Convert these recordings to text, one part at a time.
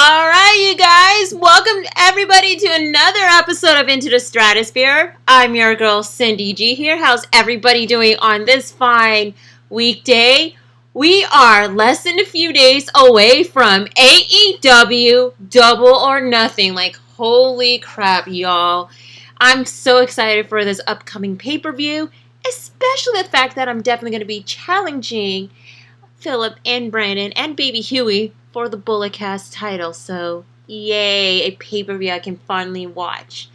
All right, you guys. Welcome everybody to another episode of Into the Stratusphere. I'm your girl Cindy G here. How's everybody doing on this fine weekday? We are less than a few days away from AEW Double or Nothing. Like, holy crap, y'all. I'm so excited for this upcoming pay-per-view, especially the fact that I'm definitely going to be challenging Philip and Brandon and Baby Huey for the Bulletcast title. So, yay, a pay-per-view I can finally watch.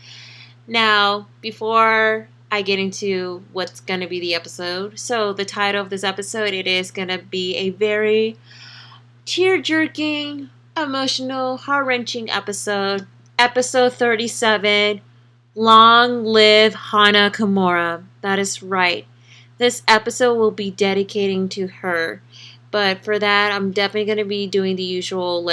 Now, before I get into what's going to be the episode, so the title of this episode, it is going to be a very tear-jerking, emotional, heart-wrenching episode. Episode 37, Long Live Hana Kimura. That is right. This episode will be dedicating to her. But for that, I'm definitely going to be doing the usual,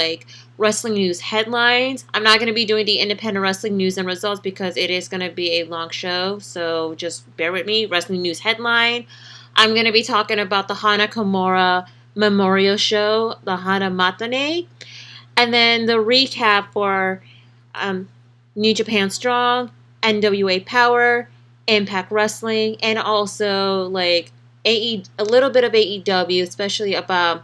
wrestling news headlines. I'm not going to be doing the independent wrestling news and results because it is going to be a long show. So just bear with me. Wrestling news headline. I'm going to be talking about the Hana Kimura Memorial Show, the Hana Matane. And then the recap for New Japan Strong, NWA Powerrr, Impact Wrestling, and also, a little bit of AEW, especially about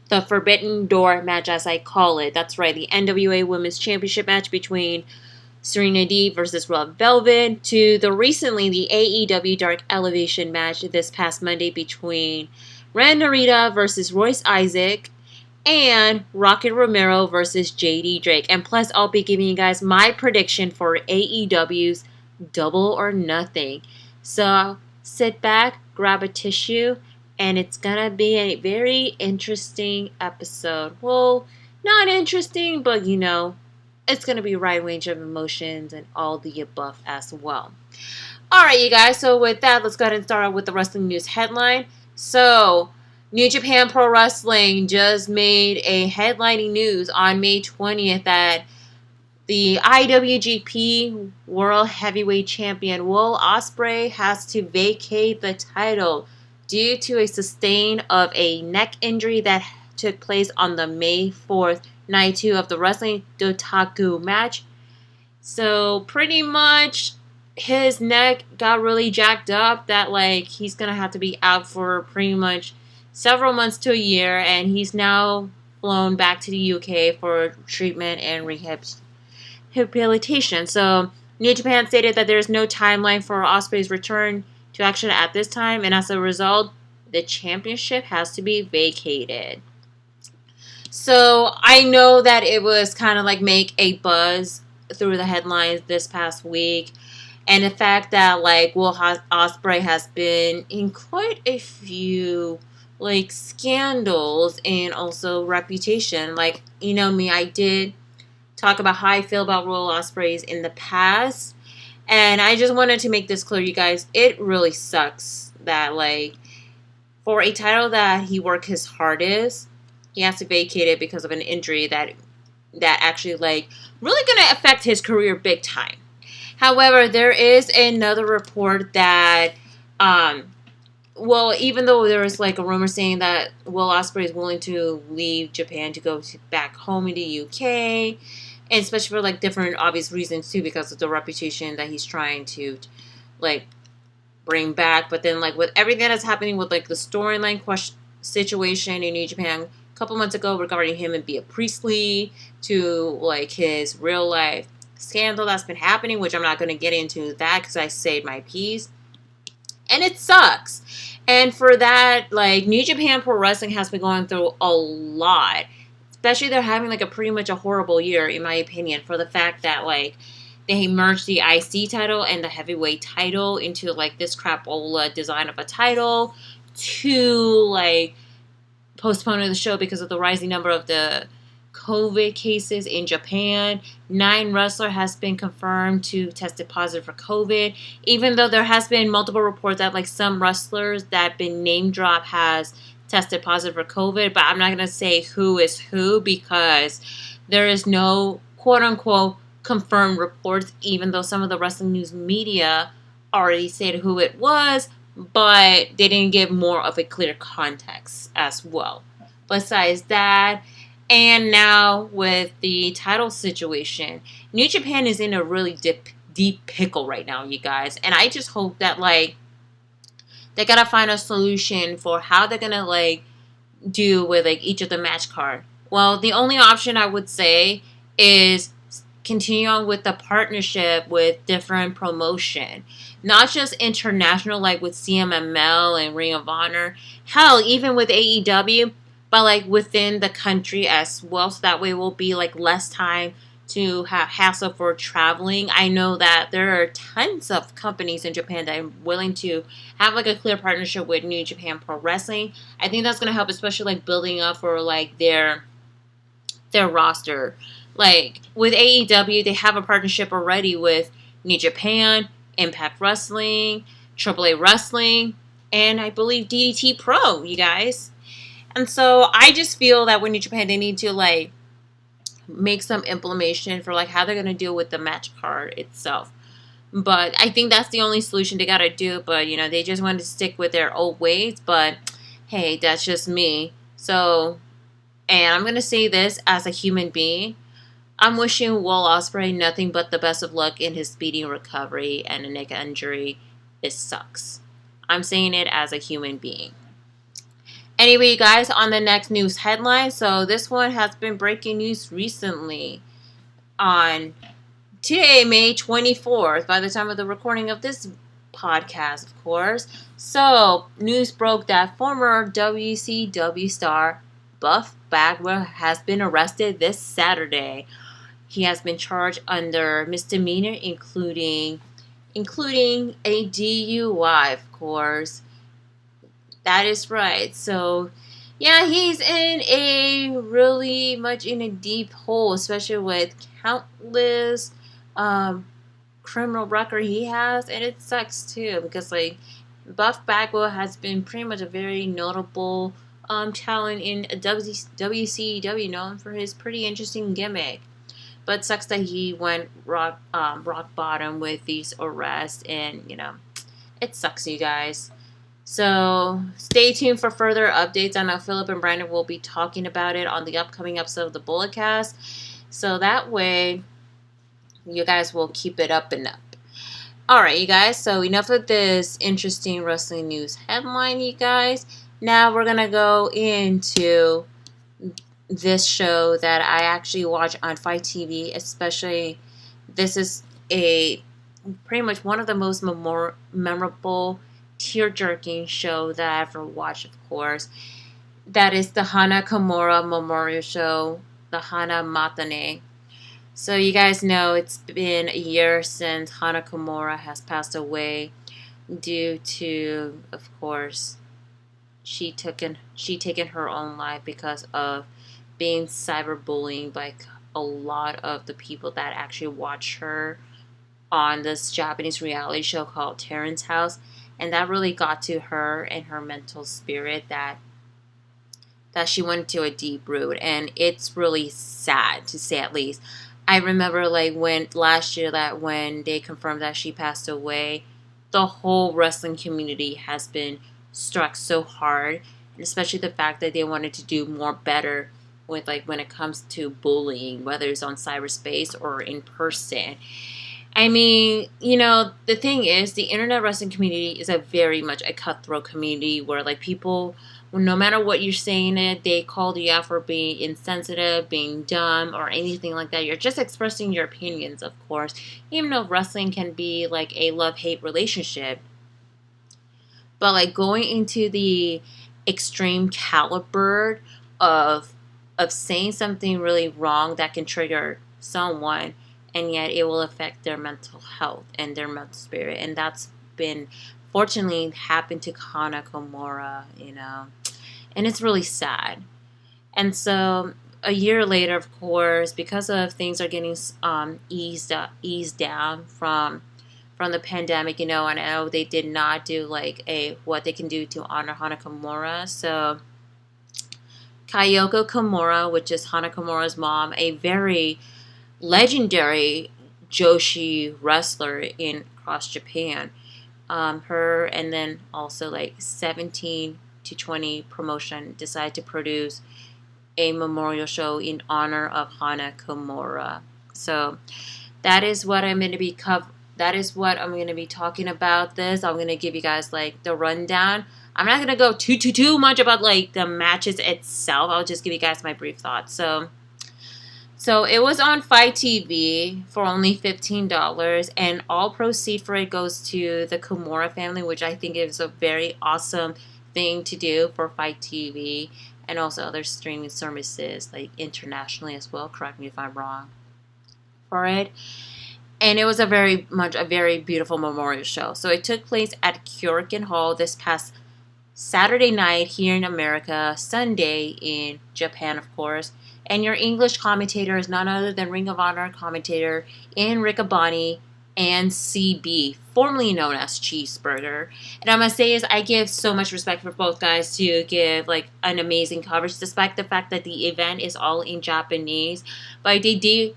the Forbidden Door match, as I call it. That's right, the NWA Women's Championship match between Serena Deeb versus Red Velvet, to the AEW Dark Elevation match this past Monday between Ren Narita versus Royce Isaac, and Rocky Romero versus JD Drake. And plus, I'll be giving you guys my prediction for AEW's Double or Nothing. So sit back, grab a tissue, and it's gonna be a very interesting episode. Well, not interesting, but it's gonna be a wide range of emotions and all the above as well. Alright, you guys, so with that, let's go ahead and start out with the wrestling news headline. So, New Japan Pro Wrestling just made a headlining news on May 20th that the IWGP World Heavyweight Champion Will Ospreay has to vacate the title due to a sustain of a neck injury that took place on the May 4th, night 2 of the Wrestling Dotaku match. So pretty much his neck got really jacked up that he's going to have to be out for pretty much several months to a year, and he's now flown back to the UK for treatment and rehabilitation. So New Japan stated that there is no timeline for Ospreay's return to action at this time, and as a result, the championship has to be vacated. So I know that it was kind of make a buzz through the headlines this past week, and the fact that Will Ospreay has been in quite a few scandals and also reputation. Me, I did talk about how I feel about Will Ospreay in the past, and I just wanted to make this clear, you guys. It really sucks that for a title that he worked his hardest, he has to vacate it because of an injury that actually really gonna affect his career big time. However, there is another report that even though there is a rumor saying that Will Ospreay is willing to leave Japan to go back home in the UK, and especially for different obvious reasons too, because of the reputation that he's trying to bring back. But then with everything that's happening with the storyline situation in New Japan a couple months ago regarding him and Bea Priestley, to his real life scandal that's been happening, which I'm not going to get into that because I saved my piece. And it sucks. And for that, New Japan Pro Wrestling has been going through a lot. Especially they're having a pretty much a horrible year, in my opinion, for the fact that they merged the IC title and the heavyweight title into this crapola design of a title to postponing the show because of the rising number of the COVID cases in Japan. 9 wrestlers has been confirmed to tested positive for COVID, even though there has been multiple reports that some wrestlers that have been name dropped has tested positive for COVID, but I'm not going to say who is who because there is no quote-unquote confirmed reports, even though some of the wrestling news media already said who it was, but they didn't give more of a clear context as well. Besides that, And now with the title situation, New Japan is in a really deep pickle right now, you guys. And I just hope that like they gotta find a solution for how they're gonna like do with like each of the match card. Well, the only option I would say is continue on with the partnership with different promotion, not just international like with CMML and Ring of Honor. Hell, even with AEW, but like within the country as well. So that way will be like less time to have hassle for traveling. I know that there are tons of companies in Japan that are willing to have like a clear partnership with New Japan Pro Wrestling. I think that's gonna help, especially like building up for like their roster. Like with AEW, they have a partnership already with New Japan, Impact Wrestling, AAA Wrestling, and I believe DDT Pro, you guys. And so I just feel that with New Japan, they need to like make some implementation for like how they're gonna deal with the match card itself. But I think that's the only solution they gotta do. But you know, they just want to stick with their old ways. But hey, that's just me. So, and I'm gonna say this as a human being. I'm wishing Will Ospreay nothing but the best of luck in his speedy recovery and a neck injury. It sucks. I'm saying it as a human being. Anyway, you guys, on the next news headline. So this one has been breaking news recently on today, May 24th, by the time of the recording of this podcast, of course. So news broke that former WCW star Buff Bagwell has been arrested this Saturday. He has been charged under misdemeanor, including a DUI, of course. That is right. So, yeah, he's in a really much in a deep hole, especially with countless criminal record he has, and it sucks too because like Buff Bagwell has been pretty much a very notable talent in WCW, known for his pretty interesting gimmick. But it sucks that he went rock bottom with these arrests, and you know, it sucks, you guys. So stay tuned for further updates. I know Philip and Brandon will be talking about it on the upcoming episode of the Bulletcast. So that way, you guys will keep it up and up. Alright, you guys. So enough of this interesting wrestling news headline, you guys. Now we're going to go into this show that I actually watch on Fight TV, especially this is pretty much one of the most memorable tear-jerking show that I ever watched, of course. That is the Hana Kimura Memorial Show, the Hana Matane. So you guys know it's been a year since Hana Kimura has passed away due to, of course, she taken her own life because of being cyberbullying by a lot of the people that actually watch her on this Japanese reality show called Terrence House. And that really got to her and her mental spirit that she went to a deep root. And it's really sad, to say at least. I remember like when last year that when they confirmed that she passed away, the whole wrestling community has been struck so hard. And especially the fact that they wanted to do more better with like when it comes to bullying, whether it's on cyberspace or in person. I mean, you know, the thing is, the internet wrestling community is a very much a cutthroat community where, like, people, no matter what you're saying they call you out for being insensitive, being dumb, or anything like that. You're just expressing your opinions, of course, even though wrestling can be, like, a love-hate relationship. But, like, going into the extreme caliber of saying something really wrong that can trigger someone, and yet it will affect their mental health and their mental spirit. And that's been, fortunately, happened to Hana Kimura, you know. And it's really sad. And so, a year later, of course, because of things are getting eased down from the pandemic, you know, and I know they did not do, like, what they can do to honor Hana Kimura. So, Kyoko Kimura, which is Hana Kimura's mom, a very legendary Joshi wrestler in across Japan. Her and then also like 17 to 20 promotion decided to produce a memorial show in honor of Hana Kimura. So that is what I'm going to be that is what I'm going to be talking about this. I'm going to give you guys like the rundown. I'm not going to go too much about like the matches itself. I'll just give you guys my brief thoughts. So it was on Fight TV for only $15, and all proceeds for it goes to the Kimura family, which I think is a very awesome thing to do for Fight TV, and also other streaming services like internationally as well. Correct me if I'm wrong. For it. And it was a very beautiful memorial show. So it took place at Korakuen Hall this past Saturday night here in America, Sunday in Japan, of course. And your English commentator is none other than Ring of Honor commentator in Riccaboni and CB, formerly known as Cheeseburger. And I must say is I give so much respect for both guys to give like an amazing coverage, despite the fact that the event is all in Japanese. But they do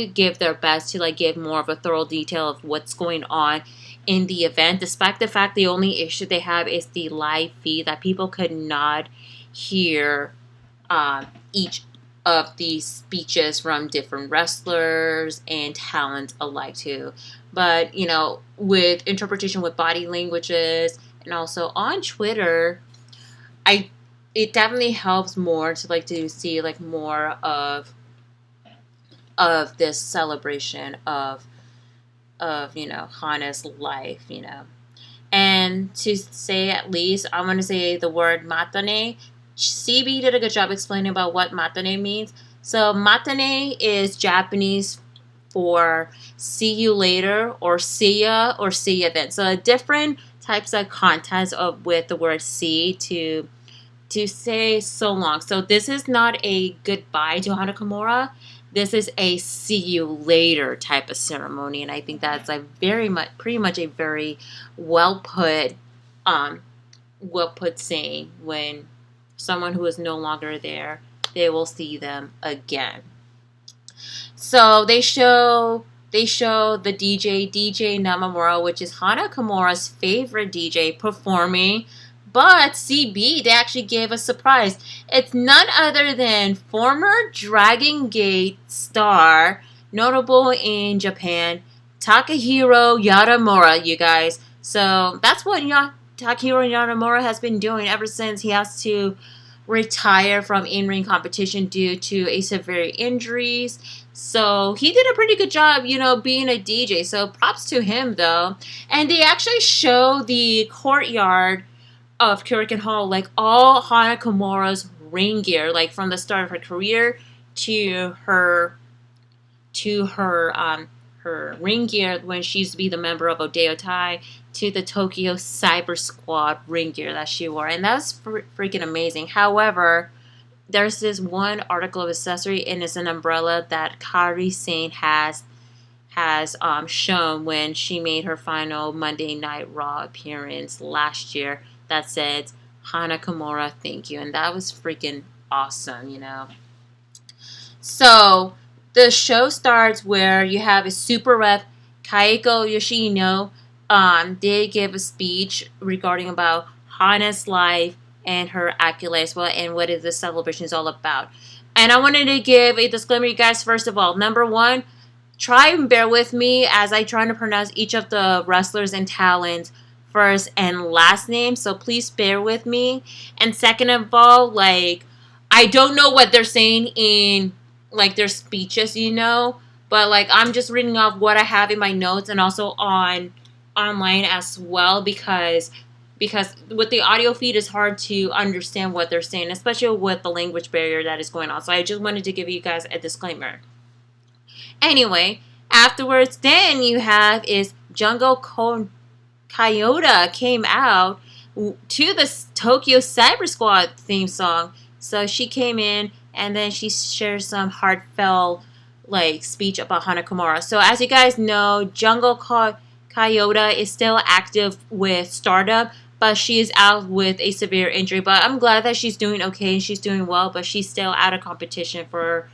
give their best to like give more of a thorough detail of what's going on in the event, despite the fact the only issue they have is the live feed that people could not hear each of these speeches from different wrestlers and talent alike too. But you know, with interpretation with body languages and also on Twitter, it definitely helps more to see like more of this celebration of you know, Hana's life, you know. And to say at least, I want to say the word matane. CB did a good job explaining about what matane means. So matane is Japanese for see you later or see ya then. So different types of context of with the word see to say so long. So this is not a goodbye to Hana Kimura. This is a see you later type of ceremony, and I think that's a pretty much a very well put saying. When someone who is no longer there, they will see them again. So they show the DJ Namamura, which is Hana Kimura's favorite DJ, performing. But CB, they actually gave a surprise. It's none other than former Dragon Gate star, notable in Japan, Takahiro Yaramura, you guys. So that's what Takahiro Yaramura has been doing ever since he has to retire from in-ring competition due to a severe injuries. So he did a pretty good job, you know, being a DJ. So props to him, though. And they actually show the courtyard of Korakuen Hall, like all Hana Kimura's ring gear, like from the start of her career to her ring gear when she used to be the member of Oedo Tai, to the Tokyo Cyber Squad ring gear that she wore, and that's freaking amazing. However, there's this one article of accessory, and it's an umbrella that Kairi-san has shown when she made her final Monday Night Raw appearance last year, that said, Hana Kimura, thank you. And that was freaking awesome, you know. So the show starts where you have a super rep, Kaiko Yoshino. They give a speech regarding about Hana's life and her accolades, well, and what is the celebration is all about. And I wanted to give a disclaimer, you guys. First of all, number one, try and bear with me as I try to pronounce each of the wrestlers and talents first and last name, so please bear with me. And second of all, like, I don't know what they're saying in like their speeches, you know, but like I'm just reading off what I have in my notes and also online as well, because with the audio feed it's hard to understand what they're saying, especially with the language barrier that is going on. So I just wanted to give you guys a disclaimer. Anyway, afterwards, then you have is Jungle Kyoto came out to the Tokyo Cyber Squad theme song. So she came in and then she shared some heartfelt like speech about Hana Kimura. So as you guys know, Jungle Kyoto is still active with Stardom, but she is out with a severe injury. But I'm glad that she's doing okay and she's doing well, but she's still out of competition for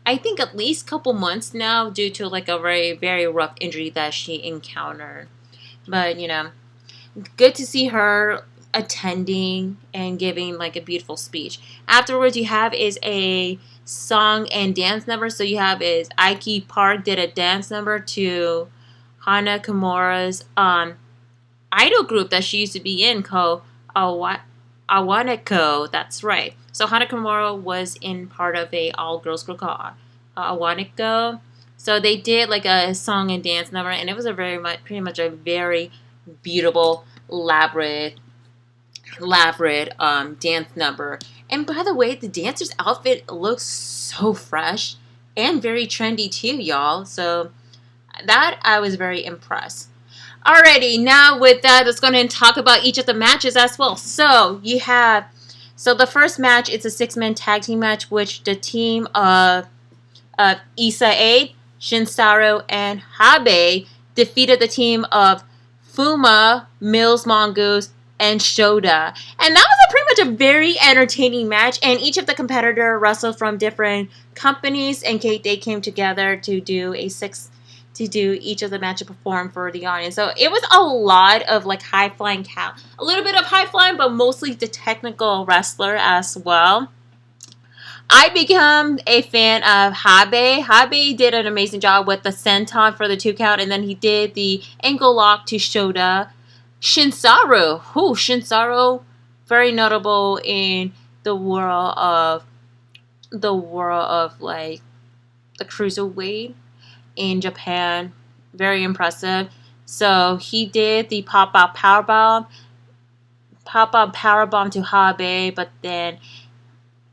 I think at least a couple months now due to like a very, very rough injury that she encountered. But, you know, good to see her attending and giving like a beautiful speech. Afterwards, you have is a song and dance number. So you have is Ike Park did a dance number to Hana Kimura's idol group that she used to be in called Awaniko. That's right. So Hana Kimura was in part of a all-girls group called Awaniko. So they did like a song and dance number, and it was pretty much a very beautiful, elaborate dance number. And by the way, the dancer's outfit looks so fresh and very trendy too, y'all. So that I was very impressed. Alrighty, now with that, let's go ahead and talk about each of the matches as well. So the first match, it's a 6-man tag team match, which the team of Aew, Shintaro, and Habe defeated the team of Fuma, Mills Mongoose, and Shida. And that was pretty much a very entertaining match, and each of the competitors wrestled from different companies, and they came together to do each of the match and perform for the audience. So it was a lot of like high-flying a little bit of high-flying, but mostly the technical wrestler as well. I became a fan of Habe. Habe did an amazing job with the senton for the 2 count, and then he did the ankle lock to Shida. Shintaro, very notable in the world of like the cruiserweight in Japan. Very impressive. So he did the pop-up powerbomb to Habe, but then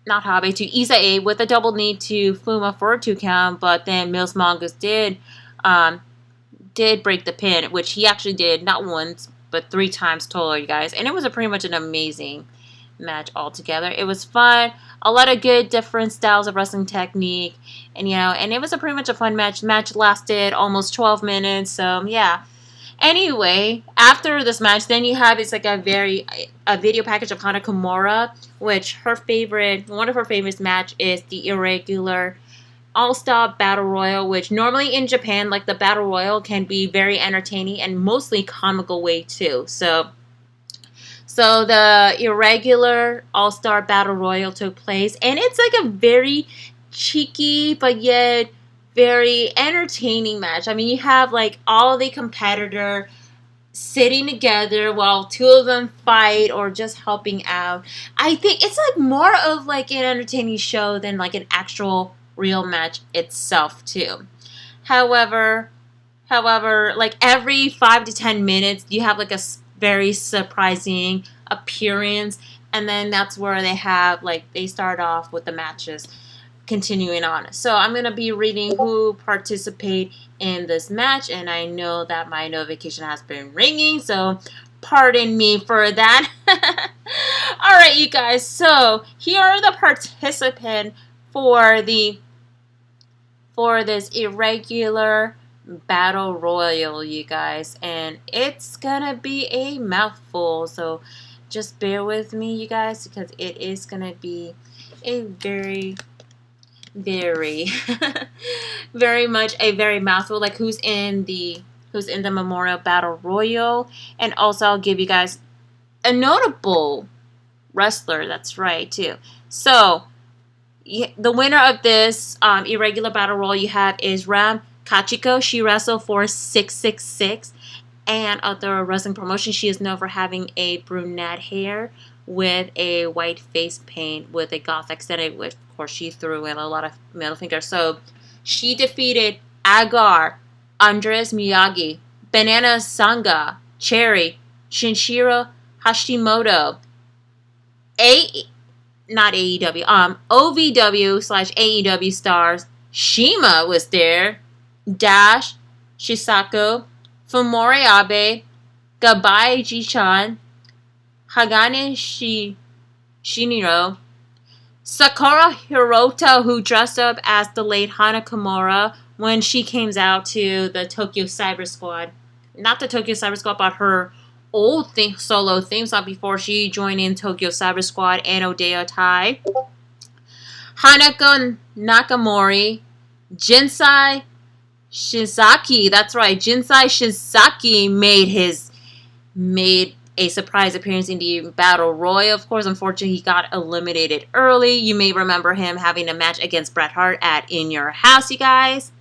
not Habe, to Aew with a double knee to Fuma for a 2 count, but then Mills Mongoose did break the pin, which he actually did not once but 3 times total, you guys. And it was pretty much an amazing match altogether. It was fun, a lot of good different styles of wrestling technique, and and it was pretty much a fun match. The match lasted almost 12 minutes, so yeah. Anyway, after this match, then you have like a video package of Hana Kimura, which one of her favorite match is the irregular All-Star Battle Royal, which normally in Japan, like the Battle Royal can be very entertaining and mostly comical way too. So the irregular All-Star Battle Royal took place, and it's like a very cheeky but yet very entertaining match. I mean, you have like all the competitor sitting together while 2 of them fight or just helping out. I think it's like more of like an entertaining show than like an actual real match itself too. However, like every 5 to 10 minutes, you have like a very surprising appearance, and then that's where they start off with the matches continuing on. So I'm going to be reading who participate in this match, and I know that my notification has been ringing, so pardon me for that. Alright, you guys, so here are the participants for this irregular battle royal, you guys, and it's gonna be a mouthful, so just bear with me, you guys, because it is gonna be a very very much a very mouthful, like who's in the Memorial Battle Royal. And also I'll give you guys a notable wrestler, that's right, too. So the winner of this irregular battle royal you have is Ram Kachiko. She wrestled for 666, and other wrestling promotion, she is known for having a brunette hair with a white face paint with a goth extended, which of course she threw in a lot of middle fingers. So she defeated Agar, Andres Miyagi, Banana Sanga, Cherry, Shinshiro Hashimoto, OVW/AEW stars Shima was there, Dash, Shisako, Fumori Abe, Gabai Jichan, Hagane Shiniro, Sakura Hirota, who dressed up as the late Hana Kimura when she came out to the Tokyo Cyber Squad. Not the Tokyo Cyber Squad, but her old solo theme song before she joined in Tokyo Cyber Squad and Odeyo Tai. Hanako Nakamori, Jinsai Shizaki, that's right, Jinsai Shizaki made a surprise appearance in the Battle Royal. Of course, unfortunately, he got eliminated early. You may remember him having a match against Bret Hart at In Your House, you guys.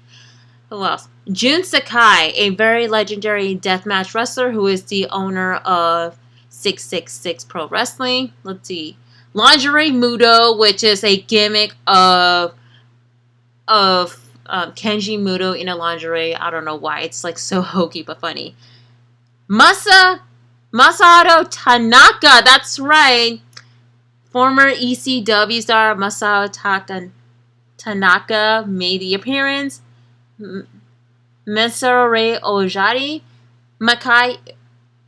Who else? Jun Sakai, a very legendary deathmatch wrestler who is the owner of 666 Pro Wrestling. Let's see. Lingerie Muto, which is a gimmick of Kenji Muto in a lingerie. I don't know why. It's like so hokey but funny. Masato Tanaka, that's right. Former ECW star Masato Tanaka made the appearance. Mesare Ojari, Makai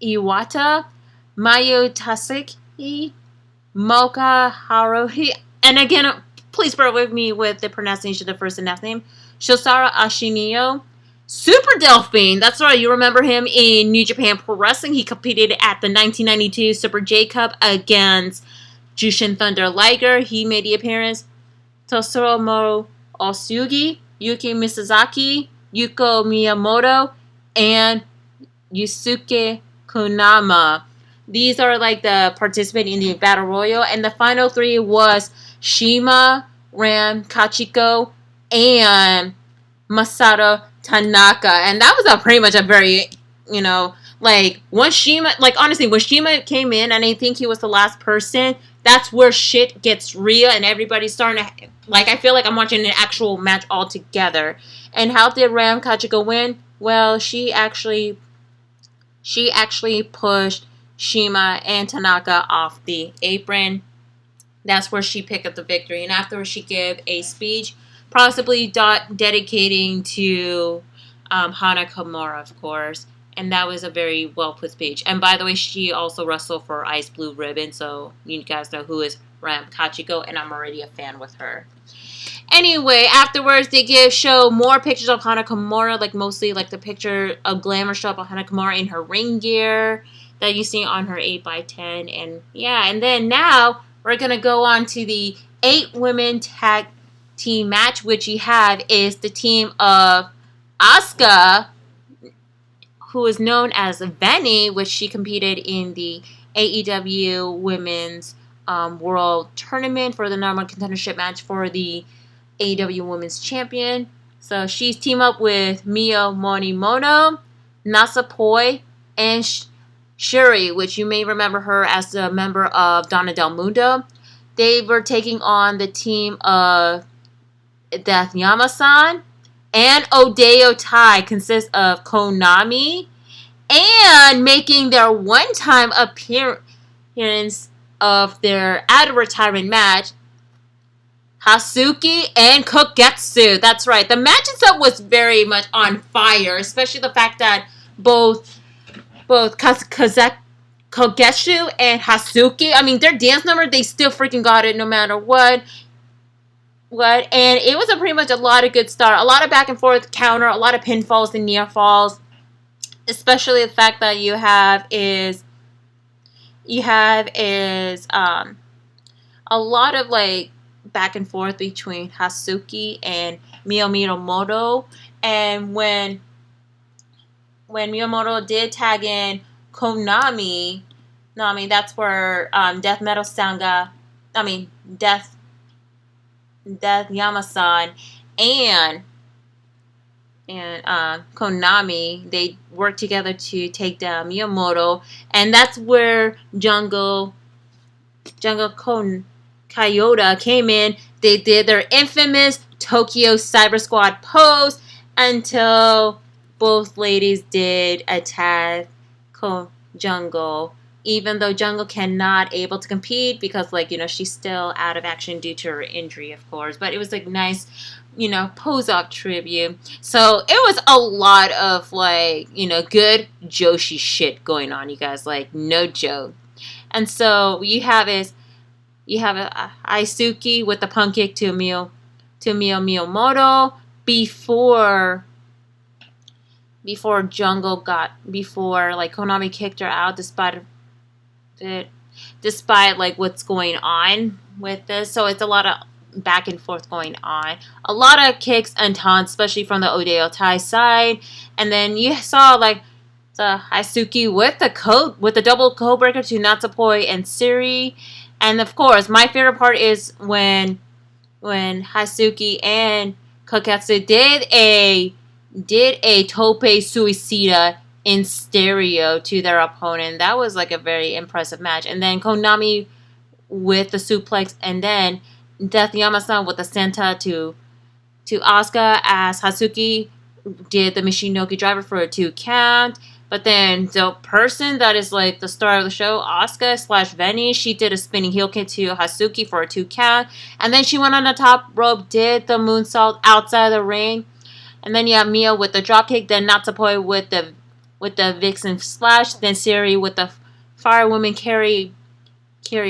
Iwata, Mayu Taseki, Moka Haruhi, and again, please bear with me with the pronunciation of the first and last name. Shosara Ashinio, Super Delphine, that's right, you remember him in New Japan Pro Wrestling. He competed at the 1992 Super J Cup against Jushin Thunder Liger. He made the appearance. Toshiro Osugi, Yuki Misazaki, Yuko Miyamoto, and Yusuke Konama. These are like the participants in the Battle Royal. And the final three was Shima, Ram Kachiko, and Masato Tanaka. And that was pretty much a very, like, when Shima came in, and I think he was the last person, that's where shit gets real and everybody's starting to, like, I feel like I'm watching an actual match all together. And how did Ram Kachiko win? Well, she actually pushed Shima and Tanaka off the apron. That's where she picked up the victory. And afterwards, she gave a speech, possibly dedicating to Hana Kimura, of course. And that was a very well-put speech. And by the way, she also wrestled for Ice Blue Ribbon. So you guys know who is Ram Kachiko. And I'm already a fan with her. Anyway, afterwards, they show more pictures of Hana Kimura. Like mostly like the picture of glamour shot of Hana Kimura in her ring gear that you see on her 8x10. And yeah, and then now we're going to go on to the 8-women tag team match. Which you have is the team of Asuka, who is known as Veni, which she competed in the AEW Women's World Tournament for the number one contendership match for the AEW Women's Champion. So she's teamed up with Mio Monimono, Nasapoi, and Shuri, which you may remember her as a member of Donna Del Mundo. They were taking on the team of Death Yama-san, and Odeyo Tai, consists of Konami, and making their one-time appearance of their out-of-retirement match, Hasuki and Koketsu. That's right. The match itself was very much on fire, especially the fact that both Koketsu and Hasuki, I mean, their dance number, they still freaking got it no matter what. And it was pretty much a lot of good start. A lot of back and forth counter, a lot of pinfalls and near falls. Especially the fact that you have is a lot of like back and forth between Hasuki and Miyamoto. And when Miyamoto did tag in Konami, that's where Death Metal Sanga, Death Yama-san and Konami, they worked together to take down Miyamoto, and that's where Jungle Kayota came in. They did their infamous Tokyo Cyber Squad pose until both ladies did attack Jungle, even though Jungle cannot able to compete because, she's still out of action due to her injury, of course. But it was nice, pose-off tribute. So it was a lot of good Joshi shit going on, you guys. No joke. And so you have Aisuki with the punk kick to Miyamoto before Konami kicked her out despite what's going on with this. So it's a lot of back and forth going on. A lot of kicks and taunts, especially from the Odeyo Tai side. And then you saw So Hisuki with the double code breaker to Natsupoi and Siri. And of course, my favorite part is when Hisuki and Koketsu did a tope suicida in stereo to their opponent. That was like a very impressive match. And then Konami with the suplex, and then Death Yama-san with the Senta to Asuka, as Hisuki did the Michinoku driver for a 2 count. But then the person that is like the star of the show, Asuka / Venny, she did a spinning heel kick to Hisuki for a 2 count. And then she went on the top rope, did the moonsault outside the ring. And then you have Mia with the dropkick, then Natsupoi with the Vixen splash, then Siri with the Firewoman carry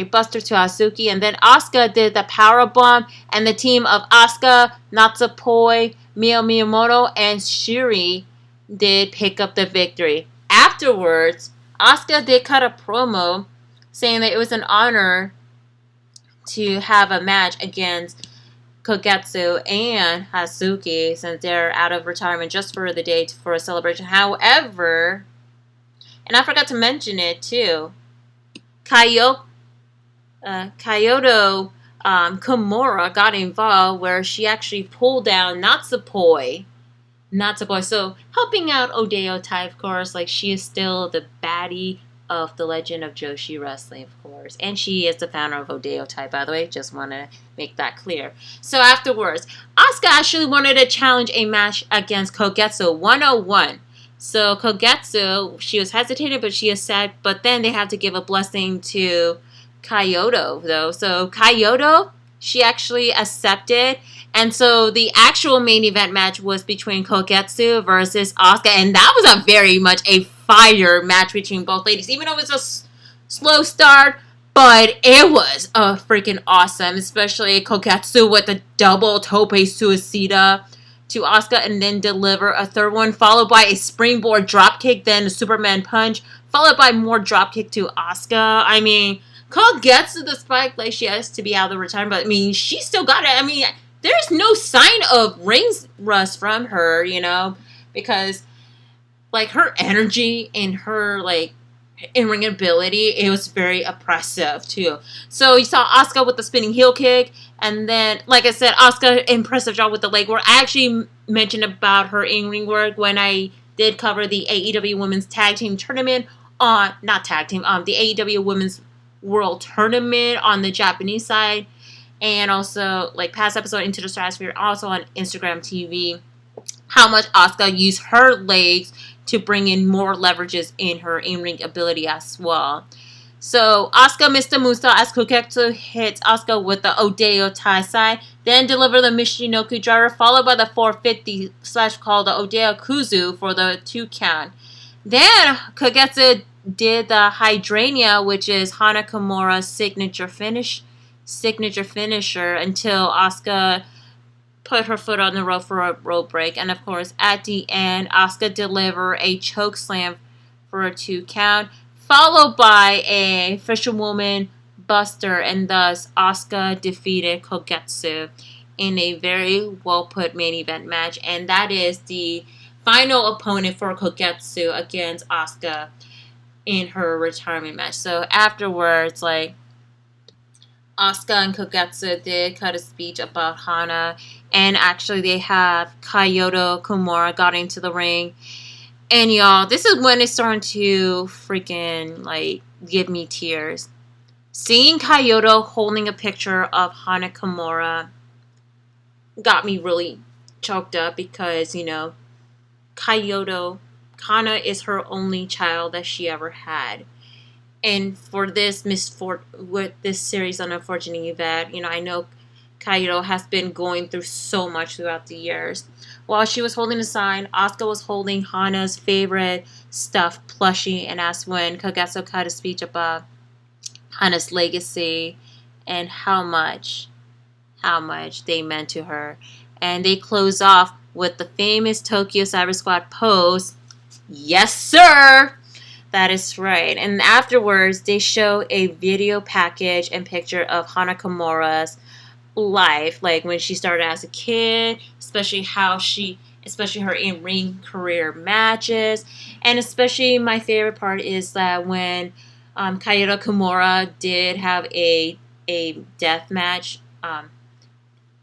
Buster to Hisuki, and then Asuka did the power bomb, and the team of Asuka, Natsupoi, Mio Miyamoto, and Shiri did pick up the victory. Afterwards, Asuka did cut a promo saying that it was an honor to have a match against Koketsu and Hisuki since they're out of retirement just for the day for a celebration. However, and I forgot to mention it too, Kyoto Kimura got involved where she actually pulled down Natsupoi. So helping out Oedo Tai, of course, like she is still the baddie of the Legend of Joshi Wrestling, of course. And she is the founder of Oedo Tai, by the way. Just want to make that clear. So afterwards, Asuka actually wanted to challenge a match against Koketsu 101. So Koketsu, she was hesitating, but she is sad. But then they have to give a blessing to Kyoto, though. So Kyoto, she actually accepted. And so the actual main event match was between Koketsu versus Asuka. And that was a very much a fire match between both ladies. Even though it was a slow start, but it was freaking awesome. Especially Koketsu with the double tope suicida to Asuka, and then deliver a third one, followed by a springboard dropkick, then a Superman punch, followed by more dropkick to Asuka. I mean, Koketsu, despite like she has to be out of the retirement, but I mean, she still got it. I mean, there's no sign of ring rust from her, you know, because like her energy and her like in-ring ability, it was very oppressive too. So you saw Asuka with the spinning heel kick, and then, like I said, Asuka impressive job with the leg work. I actually mentioned about her in-ring work when I did cover the AEW Women's Tag Team Tournament on, not tag team, the AEW Women's World Tournament on the Japanese side, and also like past episode Into the Stratusphere, also on Instagram TV, how much Asuka used her legs to bring in more leverages in her in-ring ability as well. So Asuka missed the moonsault as Koketsu hits Asuka with the Oedo Tai side, then deliver the Michinoku driver, followed by the 450 / called the Oedo Kuzu for the 2 count. Then Koketsu did the Hydrania, which is Hana Kimura's signature finisher, until Asuka put her foot on the rope for a rope break. And of course, at the end, Asuka delivered a choke slam for a 2 count, followed by a fisherwoman buster, and thus Asuka defeated Koketsu in a very well put main event match. And that is the final opponent for Koketsu against Asuka in her retirement match. So afterwards, like, Asuka and Koketsu did cut a speech about Hana, and actually they have Kyoto Kimura got into the ring. And y'all, this is when it's starting to freaking like give me tears. Seeing Kyoto holding a picture of Hana Kimura got me really choked up because, you know, Hana is her only child that she ever had. And for this with this series on Unfortunate Event, you know, I know Kyoto has been going through so much throughout the years. While she was holding the sign, Asuka was holding Hana's favorite stuffed plushie, and that's when Koketsu cut a speech about Hana's legacy and how much they meant to her. And they close off with the famous Tokyo Cyber Squad pose. Yes, sir! That is right. And afterwards, they show a video package and picture of Hana Kimura's life, like when she started as a kid, especially how she especially her in-ring career matches. And especially my favorite part is that when Kayota Kimura did have a death match,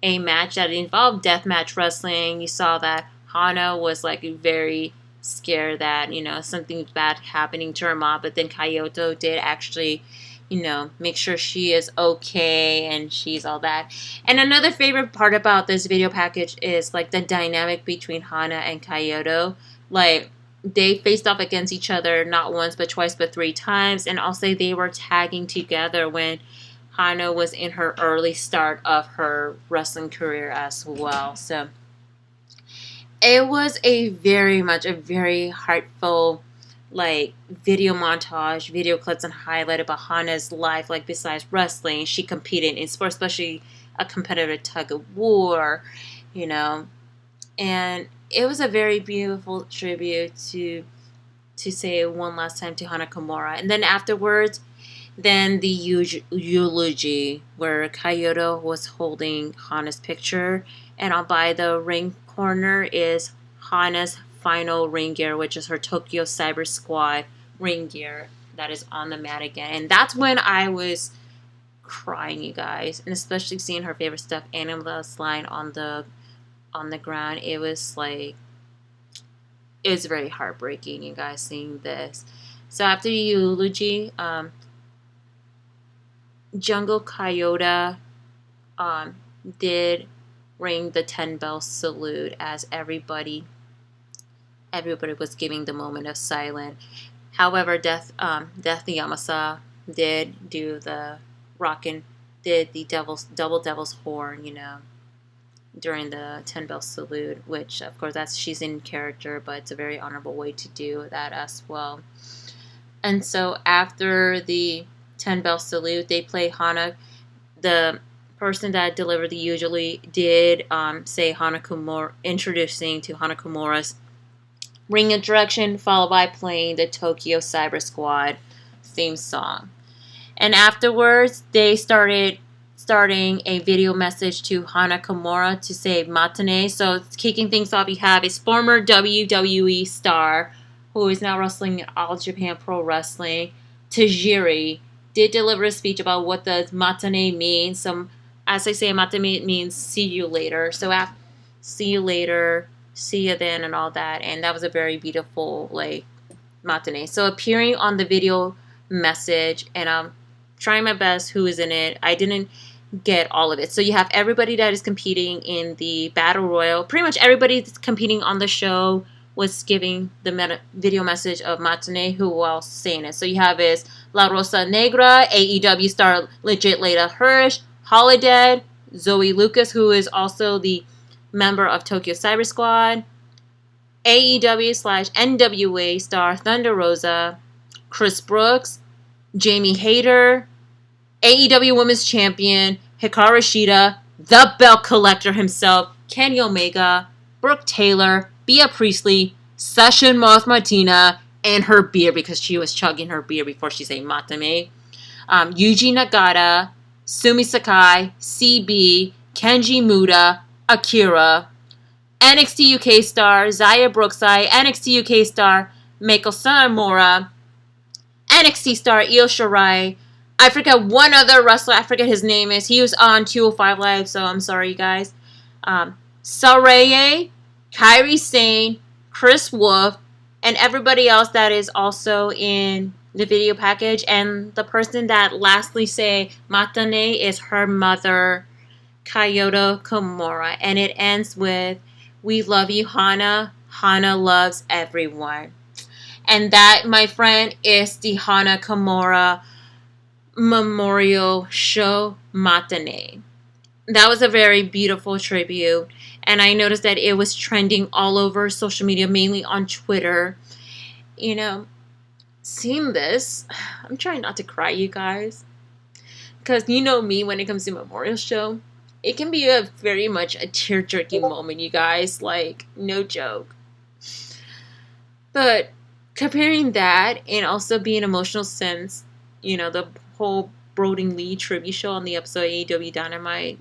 a match that involved deathmatch wrestling, you saw that Hana was like very scared that, something bad happening to her mom, but then Kyoto did actually, make sure she is okay and she's all that. And another favorite part about this video package is like the dynamic between Hana and Kyoto. Like, they faced off against each other not once but twice but 3 times, and also they were tagging together when Hana was in her early start of her wrestling career as well. So it was a very heartful like video montage, video clips and highlight about Hana's life. Like, besides wrestling, she competed in sports, especially a competitive tug of war, and it was a very beautiful tribute to say one last time to Hana Kimura. And then afterwards, then the eulogy where Kyoto was holding Hana's picture, and on by the ring corner is Hana's final ring gear, which is her Tokyo Cyber Squad ring gear that is on the mat again. And that's when I was crying, you guys, and especially seeing her favorite stuff, Animal's line on the ground. It was very heartbreaking, you guys, seeing this. So after the eulogy, Jungle Kyoto did ring the 10 bell salute as everybody was giving the moment of silence. However, Death Yamasa did do the did the double devil's horn, during the 10 bell salute, which of course she's in character, but it's a very honorable way to do that as well. And so after the 10 bell salute, they play Hana. The person that delivered the usually did say Hana Kimura, introducing to Hana Kimura's ring introduction, followed by playing the Tokyo Cyber Squad theme song. And afterwards, they starting a video message to Hana Kimura to say Matane. So kicking things off, you have his former WWE star, who is now wrestling in All Japan Pro Wrestling, Tajiri, did deliver a speech about what the Matane means. So, as I say, Matane means see you later. So, see you later, see you then, and all that. And that was a very beautiful, Matane. So, appearing on the video message, and I'm trying my best who is in it. I didn't get all of it. So, you have everybody that is competing in the Battle Royal. Pretty much everybody that's competing on the show was giving the video message of Matane, who else saying it. So you have is La Rosa Negra, AEW star Legit Leda Hirsch, Holiday, Zoe Lucas, who is also the member of Tokyo Cyber Squad, AEW/NWA star Thunder Rosa, Chris Brooks, Jamie Hayter, AEW Women's Champion Hikaru Shida, the Belt Collector himself, Kenny Omega, Brooke Taylor, Bea Priestley, Session Moth Martina, and her beer, because she was chugging her beer before she said Matame. Yuji Nagata, Sumi Sakai, CB, Kenji Muda, Akira, NXT UK star Zaya Brookside, NXT UK star Meiko Sanomura, NXT star Io Shirai. I forget one other wrestler. I forget his name is. He was on 205 Live, so I'm sorry, you guys. Saraya, Kairi Sane, Chris Wolf, and everybody else that is also in the video package. And the person that lastly say Matane is her mother, Kyoto Kimura. And it ends with, "We love you, Hana. Hana loves everyone." And that, my friend, is the Hana Kimura Memorial Show Matane. That was a very beautiful tribute. And I noticed that it was trending all over social media, mainly on Twitter. Seeing this, I'm trying not to cry, you guys. Because you know me, when it comes to Memorial Show, it can be very much a tear-jerking moment, you guys. No joke. But comparing that and also being emotional since, the whole Broding Lee tribute show on the episode of AEW Dynamite,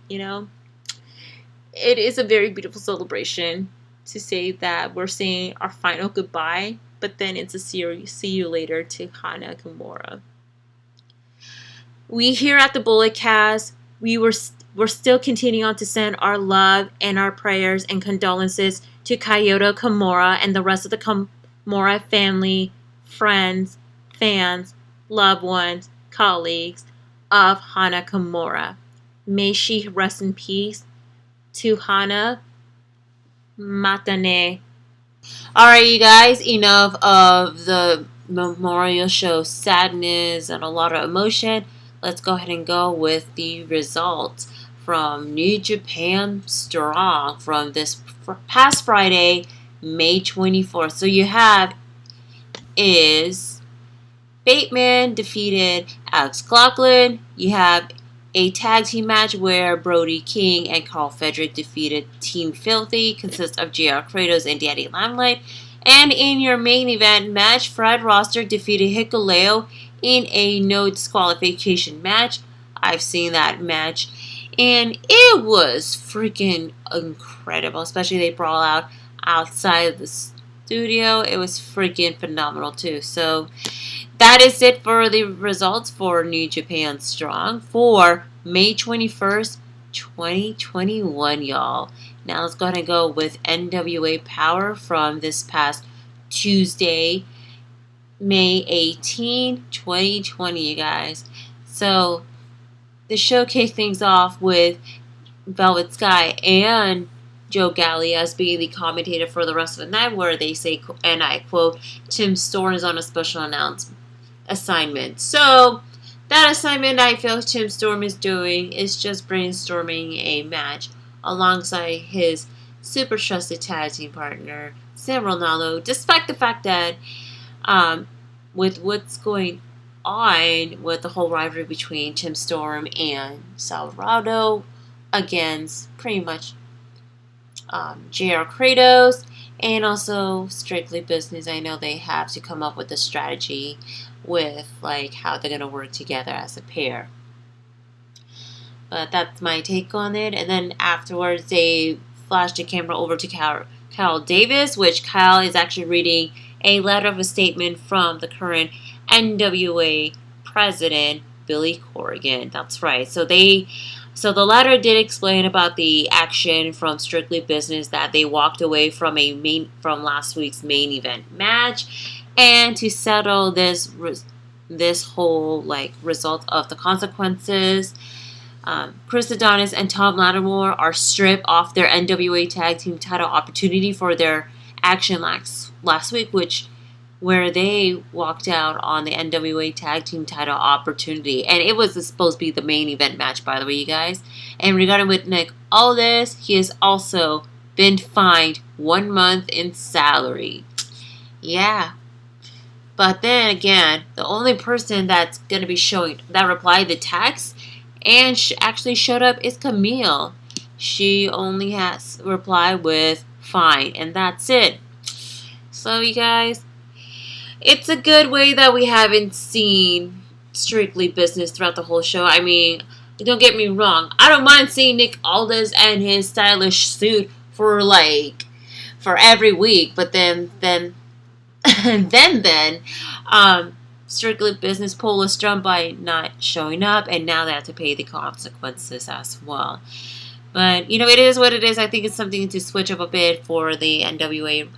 it is a very beautiful celebration. to say that we're saying our final goodbye, but then it's a see you later to Hana Kimura. We here at the Bullet Cast, we're still continuing on to send our love and our prayers and condolences to Kyoto Kimura and the rest of the Kimura family, friends, fans, loved ones, colleagues of Hana Kimura. May she rest in peace. To Hana Matane. Alright, you guys, enough of the memorial show sadness and a lot of emotion. Let's go ahead and go with the results from New Japan Strong from this past Friday, May 24th. So you have is Bateman defeated Alex Coughlin. You have a tag team match where Brody King and Carl Frederick defeated Team Filthy, consists of JR Kratos and Daddy Limelight. And in your main event match, Fred Rosser defeated Hikaru in a no disqualification match. I've seen that match, and it was freaking incredible, especially they brawl out outside the studio. It was freaking phenomenal too. So that is it for the results for New Japan Strong for May 21st, 2021, y'all. Now let's go ahead and go with NWA Powerrr from this past Tuesday, May 18, 2020, you guys. So the showcase things off with Velvet Sky and Joe Galli as being the commentator for the rest of the night, where they say, and I quote, Tim Storm is on a special assignment. So that assignment I feel Tim Storm is doing is just brainstorming a match alongside his super trusted tag team partner, Sam Ronaldo, despite the fact that with what's going on with the whole rivalry between Tim Storm and Salvador against pretty much JR Kratos, and also Strictly Business. I know they have to come up with a strategy with like how they're gonna work together as a pair. But that's my take on it. And then afterwards, they flashed the camera over to Kyle Davis, which Kyle is actually reading a letter of a statement from the current NWA president, Billy Corrigan. That's right. So the letter did explain about the action from Strictly Business, that they walked away from last week's main event match, and to settle this whole like result of the consequences, Chris Adonis and Tom Lattimore are stripped off their NWA Tag Team title opportunity for their action last week, where they walked out on the NWA Tag Team title opportunity. And it was supposed to be the main event match, by the way, you guys. And regarding with Nick Aldis, he has also been fined 1 month in salary. Yeah. But then again, the only person that's going to be showing that replied the text and actually showed up is Camille. She only has replied with fine, and that's it. So you guys, it's a good way that we haven't seen Strictly Business throughout the whole show. I mean, don't get me wrong, I don't mind seeing Nick Aldis and his stylish suit for every week, but then Strictly Business pulled a strum by not showing up, and now they have to pay the consequences as well. But, you know, it is what it is. I think it's something to switch up a bit for the NWA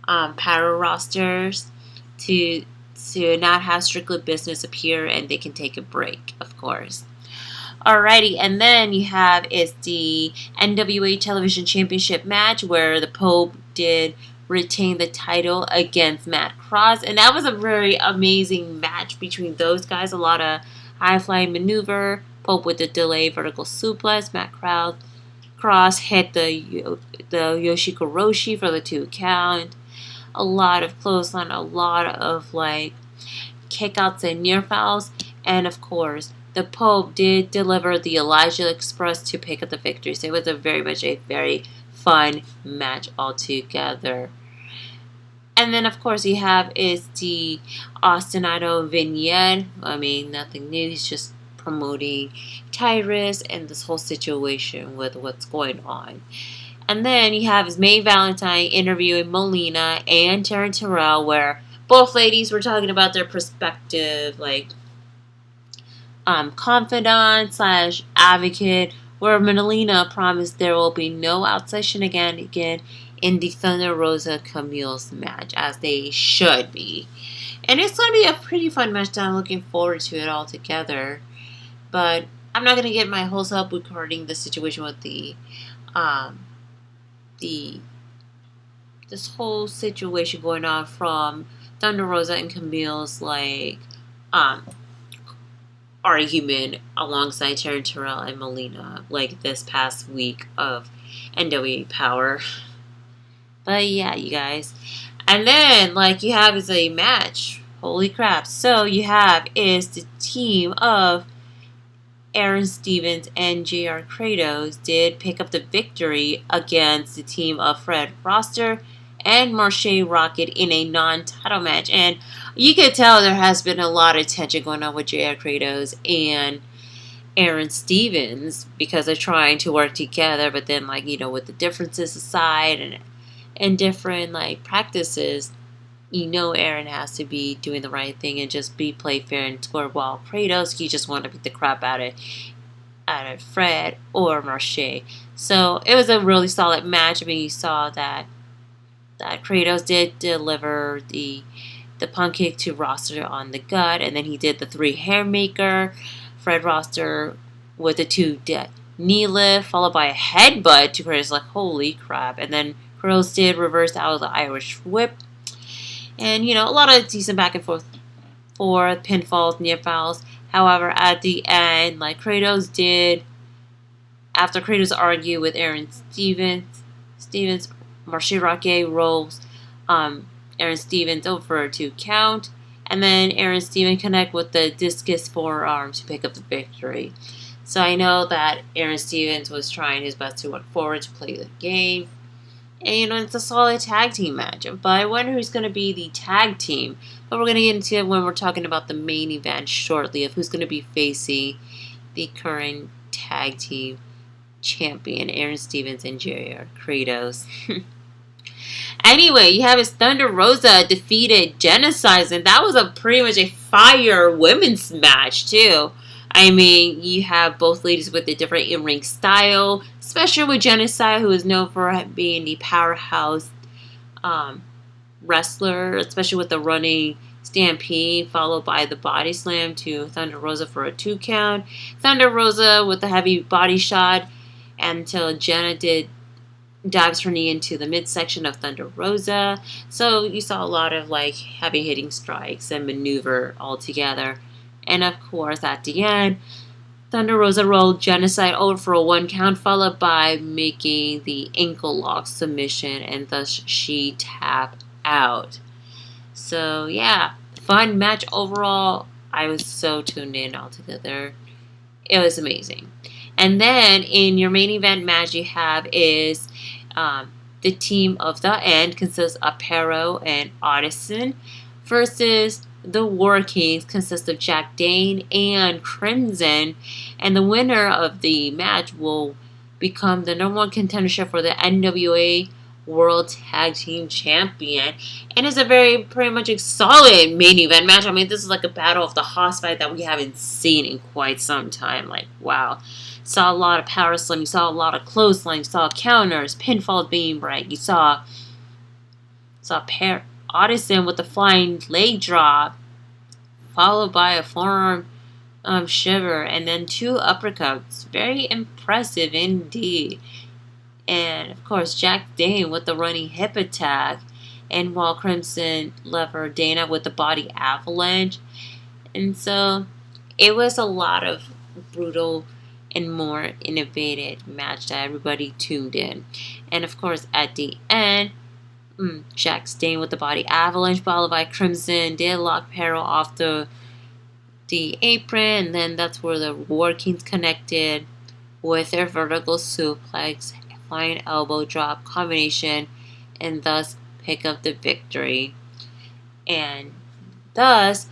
Powerrr rosters to not have Strictly Business appear, and they can take a break, of course. Alrighty, and then you have is the NWA Television Championship match, where the Pope did retain the title against Matt Cross, and that was a very amazing match between those guys. A lot of high-flying maneuver. Pope with the delay vertical suplex. Matt Cross hit the Yoshikoroshi for the 2 count. A lot of clothesline, a lot of like kickouts and near falls, and of course the Pope did deliver the Elijah Express to pick up the victory. So it was a very fun match altogether. And then, of course, you have is the Austin Idol vignette. I mean, nothing new. He's just promoting Tyrus and this whole situation with what's going on. And then you have his May Valentine interviewing Melina and Taryn Terrell, where both ladies were talking about their perspective, like confidant slash advocate, where Melina promised there will be no outside shenanigans in the Thunder Rosa Camille's match, as they should be. And it's going to be a pretty fun match that I'm looking forward to it all together. But I'm not going to get my hopes up regarding the situation with this whole situation going on from Thunder Rosa and Camille's argument alongside Taryn Terrell and Melina this past week of NWA Powerrr. But yeah, you guys. And then you have is a match. Holy crap. So you have is the team of Aaron Stevens and JR Kratos did pick up the victory against the team of Fred Roster and Marche Rocket in a non-title match. And you could tell there has been a lot of tension going on with JR Kratos and Aaron Stevens because they're trying to work together, but then with the differences aside and different practices, Aaron has to be doing the right thing and just play fair and score, while Kratos, he just wanted to beat the crap out of Fred or Marche. So it was a really solid match. I mean, you saw that Kratos did deliver the punk kick to Roster on the gut, and then he did the 3 hairmaker. Fred Roster with the 2 knee lift, followed by a headbutt to Kratos, holy crap. And then Kratos did reverse out of the Irish whip. And, a lot of decent back and forth for pinfalls, near falls. However, at the end, Kratos did, after Kratos argued with Aaron Stevens, Marche Rocket rolls Aaron Stevens over to count. And then Aaron Stevens connect with the discus forearm to pick up the victory. So I know that Aaron Stevens was trying his best to work forward to play the game. And, it's a solid tag team match. But I wonder who's going to be the tag team. But we're going to get into it when we're talking about the main event shortly of who's going to be facing the current tag team champion, Aaron Stevens and JR Kratos. Anyway, you have his Thunder Rosa defeated Genocide, and that was pretty much a fire women's match, too. I mean, you have both ladies with a different in-ring style, especially with Genocide, who is known for being the powerhouse wrestler, especially with the running stampede, followed by the body slam to Thunder Rosa for a 2 count. Thunder Rosa with the heavy body shot until Jenna dives her knee into the midsection of Thunder Rosa. So you saw a lot of heavy hitting strikes and maneuver all together. And of course, at the end, Thunder Rosa rolled Genocide over for a 1 count, followed by making the ankle lock submission, and thus she tapped out. So yeah, fun match overall. I was so tuned in altogether. It was amazing. And then in your main event match, you have is the team of the end consists of Perro and Addison versus the War Kings, consists of Jack Dane and Crimson, and the winner of the match will become the number 1 contendership for the NWA World Tag Team Champion. And it's a pretty much a solid main event match. I mean, this is a battle of the Hoss fight that we haven't seen in quite some time. Wow. Saw a lot of power slam. You saw a lot of clothesline. You saw counters, pinfall being right. You saw Addison with the flying leg drop, followed by a forearm shiver, and then 2 uppercuts. Very impressive indeed. And of course, Jack Dane with the running hip attack, and while Crimson lever Dana with the body avalanche. And so it was a lot of brutal and more innovative match that everybody tuned in. And of course, at the end, Jack Dane with the body avalanche, followed by Crimson did lock Perro off the apron, and then that's where the War Kings connected with their vertical suplex, flying elbow drop combination, and thus pick up the victory. And thus,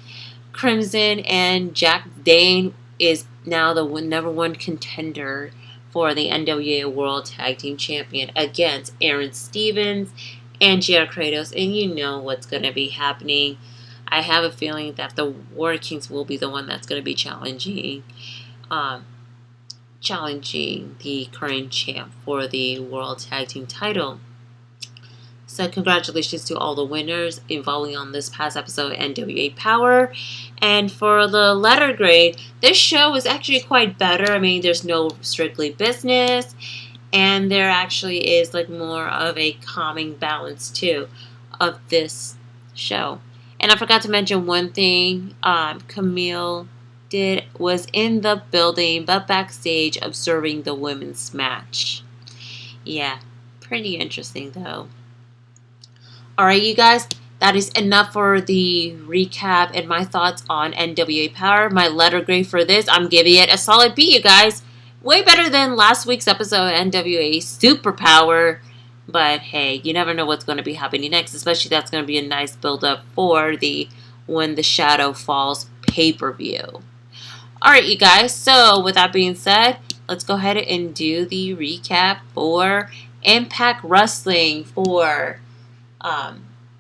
Crimson and Jack Dane is now the number 1 contender for the NWA World Tag Team Champion against Aaron Stevens and JR Kratos, and you know what's going to be happening. I have a feeling that the War Kings will be the one that's going to be challenging the current champ for the World Tag Team title. So congratulations to all the winners involving on this past episode of NWA Powerrr. And for the letter grade, this show is actually quite better. I mean, there's no strictly business, and there actually is like more of a calming balance too of this show. And I forgot to mention one thing. Camille was in the building but backstage observing the women's match. Yeah, pretty interesting though. Alright, you guys, that is enough for the recap and my thoughts on NWA Powerrr. My letter grade for this, I'm giving it a solid B, you guys. Way better than last week's episode of NWA Superpower. But hey, you never know what's going to be happening next, especially that's going to be a nice build-up for the When the Shadow Falls pay-per-view. Alright, you guys, so with that being said, let's go ahead and do the recap for Impact Wrestling for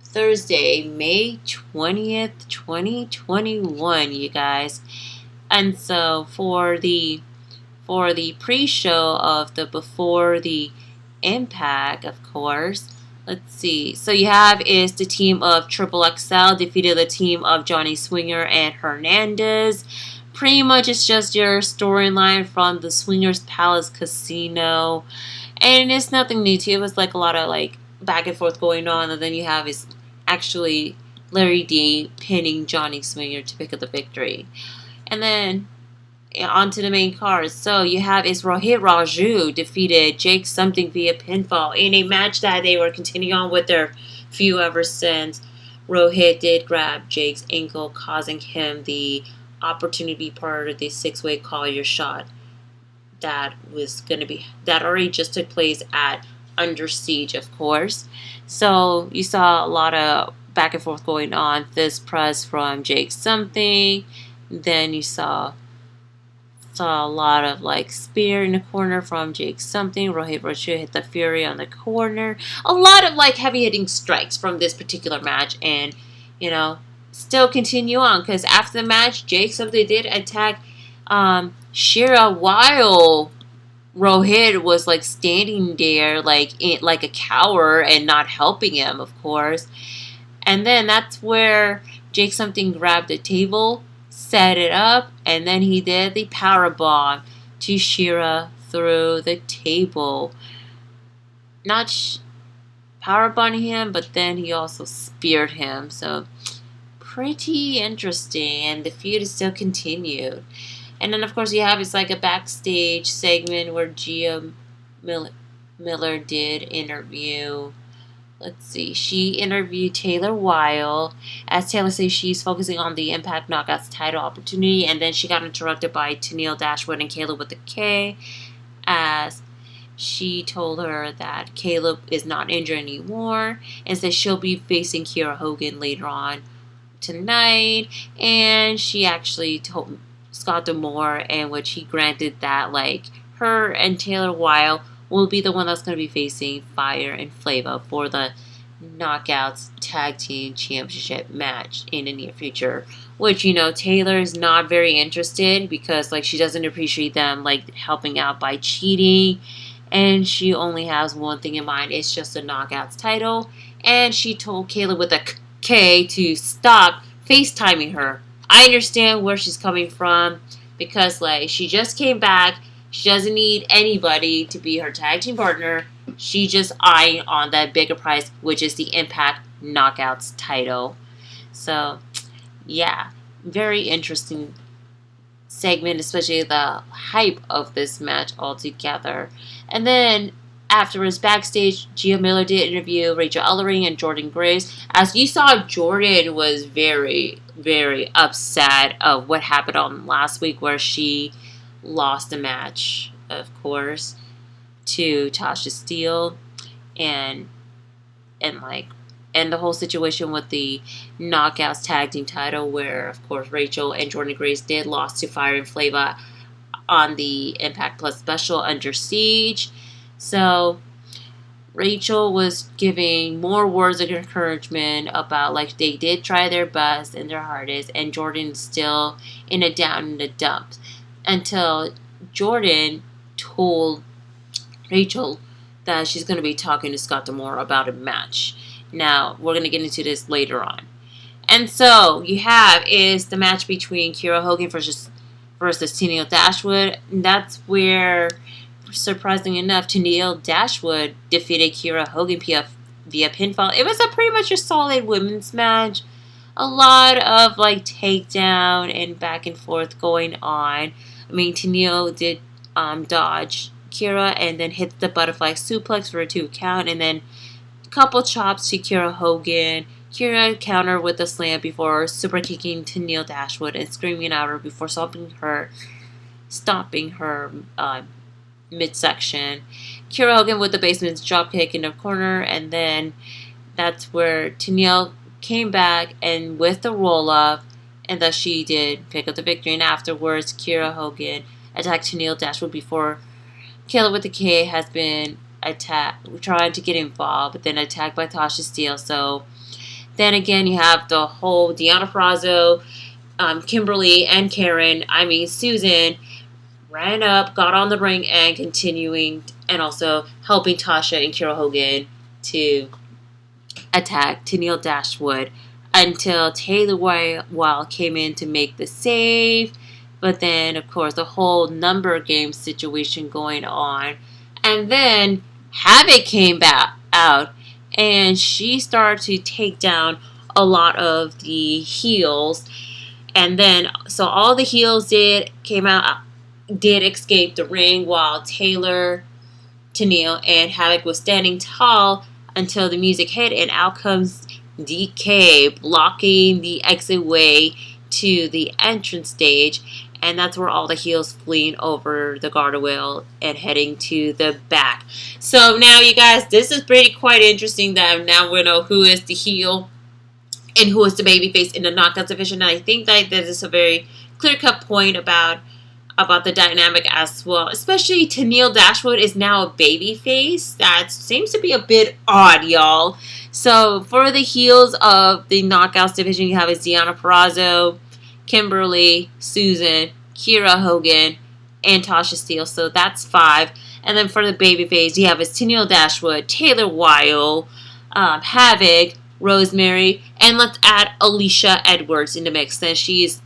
Thursday, May 20th, 2021, you guys. And so for the pre-show of the Before the Impact, of course, let's see. So you have is the team of Triple XL defeated the team of Johnny Swinger and Hernandez. Pretty much it's just your storyline from the Swingers Palace Casino. And it's nothing new to it. It was like a lot of like back and forth going on. And then you have is actually Larry D pinning Johnny Swinger to pick up the victory. And then on to the main card. So you have is Rohit Raju defeated Jake Something via pinfall in a match that they were continuing on with their feud ever since. Rohit did grab Jake's ankle, causing him the opportunity to be part of the six-way call your shot that already just took place at Under Siege, of course. So you saw a lot of back and forth going on. This press from Jake Something. Then you saw a lot of like spear in the corner from Jake Something. Rohit Raju hit the Fury on the corner. A lot of like heavy hitting strikes from this particular match, and you know, still continue on because after the match, Jake Something did attack Shida while Rohit was like standing there like a coward and not helping him, of course. And then that's where Jake Something grabbed the table, set it up, and then he did the powerbomb to Shida through the table. Not powerbombing him, but then he also speared him. So pretty interesting, and the feud is still continued. And then, of course, you have it's like a backstage segment where Gia Miller did interview. Let's see. She interviewed Taylor Wilde. As Taylor says, she's focusing on the Impact Knockouts title opportunity. And then she got interrupted by Tennille Dashwood and Caleb with the K. As she told her that Caleb is not injured anymore. And said she'll be facing Kiera Hogan later on tonight. And she actually told Scott D'Amore, and which he granted that like her and Taylor Wilde will be the one that's going to be facing Fire and Flava for the Knockouts Tag Team Championship match in the near future. Which, you know, Taylor is not very interested because like she doesn't appreciate them like helping out by cheating, and she only has one thing in mind. It's just the Knockouts title, and she told Caleb with a K to stop FaceTiming her. I understand where she's coming from because like she just came back. She doesn't need anybody to be her tag team partner. She just eyeing on that bigger prize, which is the Impact Knockouts title. So, yeah, very interesting segment, especially the hype of this match altogether. And then afterwards, backstage, Gia Miller did interview Rachel Ellering and Jordan Graves. As you saw, Jordan was very, very upset of what happened on last week where she lost the match, of course, to Tasha Steele, and the whole situation with the Knockouts tag team title, where of course Rachel and Jordan Grace did lost to Fire and Flava. on the Impact Plus special Under Siege. So Rachel was giving more words of encouragement about like they did try their best and their hardest, and Jordan's still in a down in the dumps, until Jordan told Rachel that she's going to be talking to Scott D'Amore about a match. Now, we're going to get into this later on. And so, you have is the match between Kiera Hogan versus Tenille Dashwood. And that's where, surprisingly enough, Tenille Dashwood defeated Kiera Hogan via pinfall. It was pretty much a solid women's match. A lot of like takedown and back and forth going on. I mean, Tenille did dodge Kiera and then hit the butterfly suplex for a 2 count, and then a couple chops to Kiera Hogan. Kiera countered with a slam before super kicking Tenille Dashwood and screaming at her before stopping her midsection. Kiera Hogan with the basement's dropkick in the corner, and then that's where Tenille came back and with the roll up, and thus she did pick up the victory. And afterwards, Kiera Hogan attacked Tenille Dashwood before Kayla with the K has been trying to get involved, but then attacked by Tasha Steele. So then again, you have the whole Deonna Purrazzo, Kimberly, and Susan ran up, got on the ring, and continuing, and also helping Tasha and Kiera Hogan to attack Tenille Dashwood until Taylor Wilde came in to make the save. But then, of course, the whole number game situation going on. And then Havoc came back out, and she started to take down a lot of the heels. And then, so all the heels did escape the ring, while Taylor, Tenille, and Havoc was standing tall until the music hit, and out comes DK, blocking the exit way to the entrance stage. And that's where all the heels fleeing over the guardrail and heading to the back. So now, you guys, this is pretty quite interesting that now we know who is the heel and who is the babyface in the Knockouts division. And I think that this is a very clear-cut point about the dynamic as well. Especially Tenille Dashwood is now a babyface. That seems to be a bit odd, y'all. So for the heels of the Knockouts division, you have Deonna Purrazzo, Kimberly, Susan, Kiera Hogan, and Tasha Steele. So that's 5. And then for the babyface, you have Tenille Dashwood, Taylor Wilde, Havoc, Rosemary, and let's add Alicia Edwards in the mix, since she's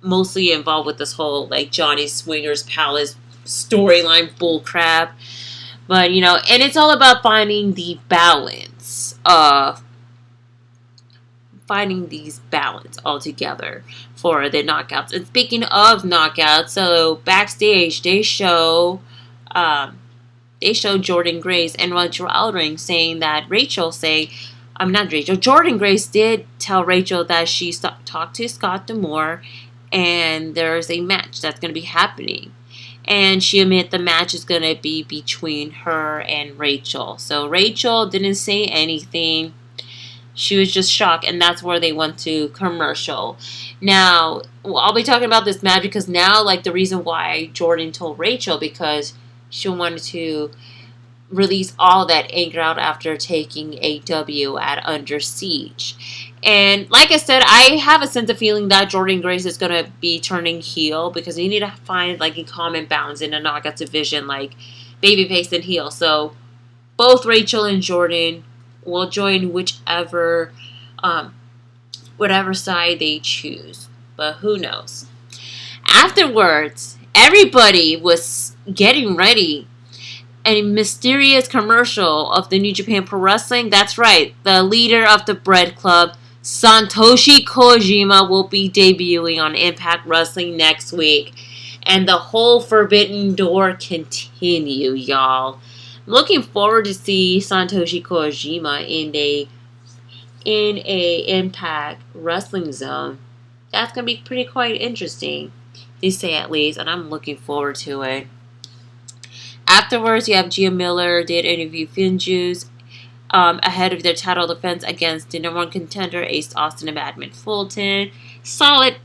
mostly involved with this whole like Johnny Swingers Palace storyline bullcrap. But and it's all about finding the balance of finding these balance all together for the knockouts. And speaking of knockouts, so backstage they show Jordan Grace and Roger Ellering saying that Jordan Grace did tell Rachel that she talked to Scott D'Amore and there's a match that's going to be happening. And she admitted the match is going to be between her and Rachel. So Rachel didn't say anything. She was just shocked, and that's where they went to commercial. Now, I'll be talking about this match because now, like, the reason why Jordan told Rachel, because she wanted to release all that anger out after taking a W at Under Siege. And like I said, I have a sense of feeling that Jordan Grace is going to be turning heel because you need to find, like, a common balance in a knockout division, like babyface and heel. So both Rachel and Jordan will join whatever side they choose. But who knows? Afterwards, everybody was getting ready. A mysterious commercial of the New Japan Pro Wrestling. That's right. The leader of the Bread Club, Satoshi Kojima, will be debuting on Impact Wrestling next week. And the whole Forbidden Door continue, y'all. I'm looking forward to see Satoshi Kojima in a Impact Wrestling zone. That's going to be pretty quite interesting, to say at least, and I'm looking forward to it. Afterwards, you have Gia Miller did interview Finjuice ahead of their title defense against the number 1 contender, Ace Austin and Badman Fulton. Solid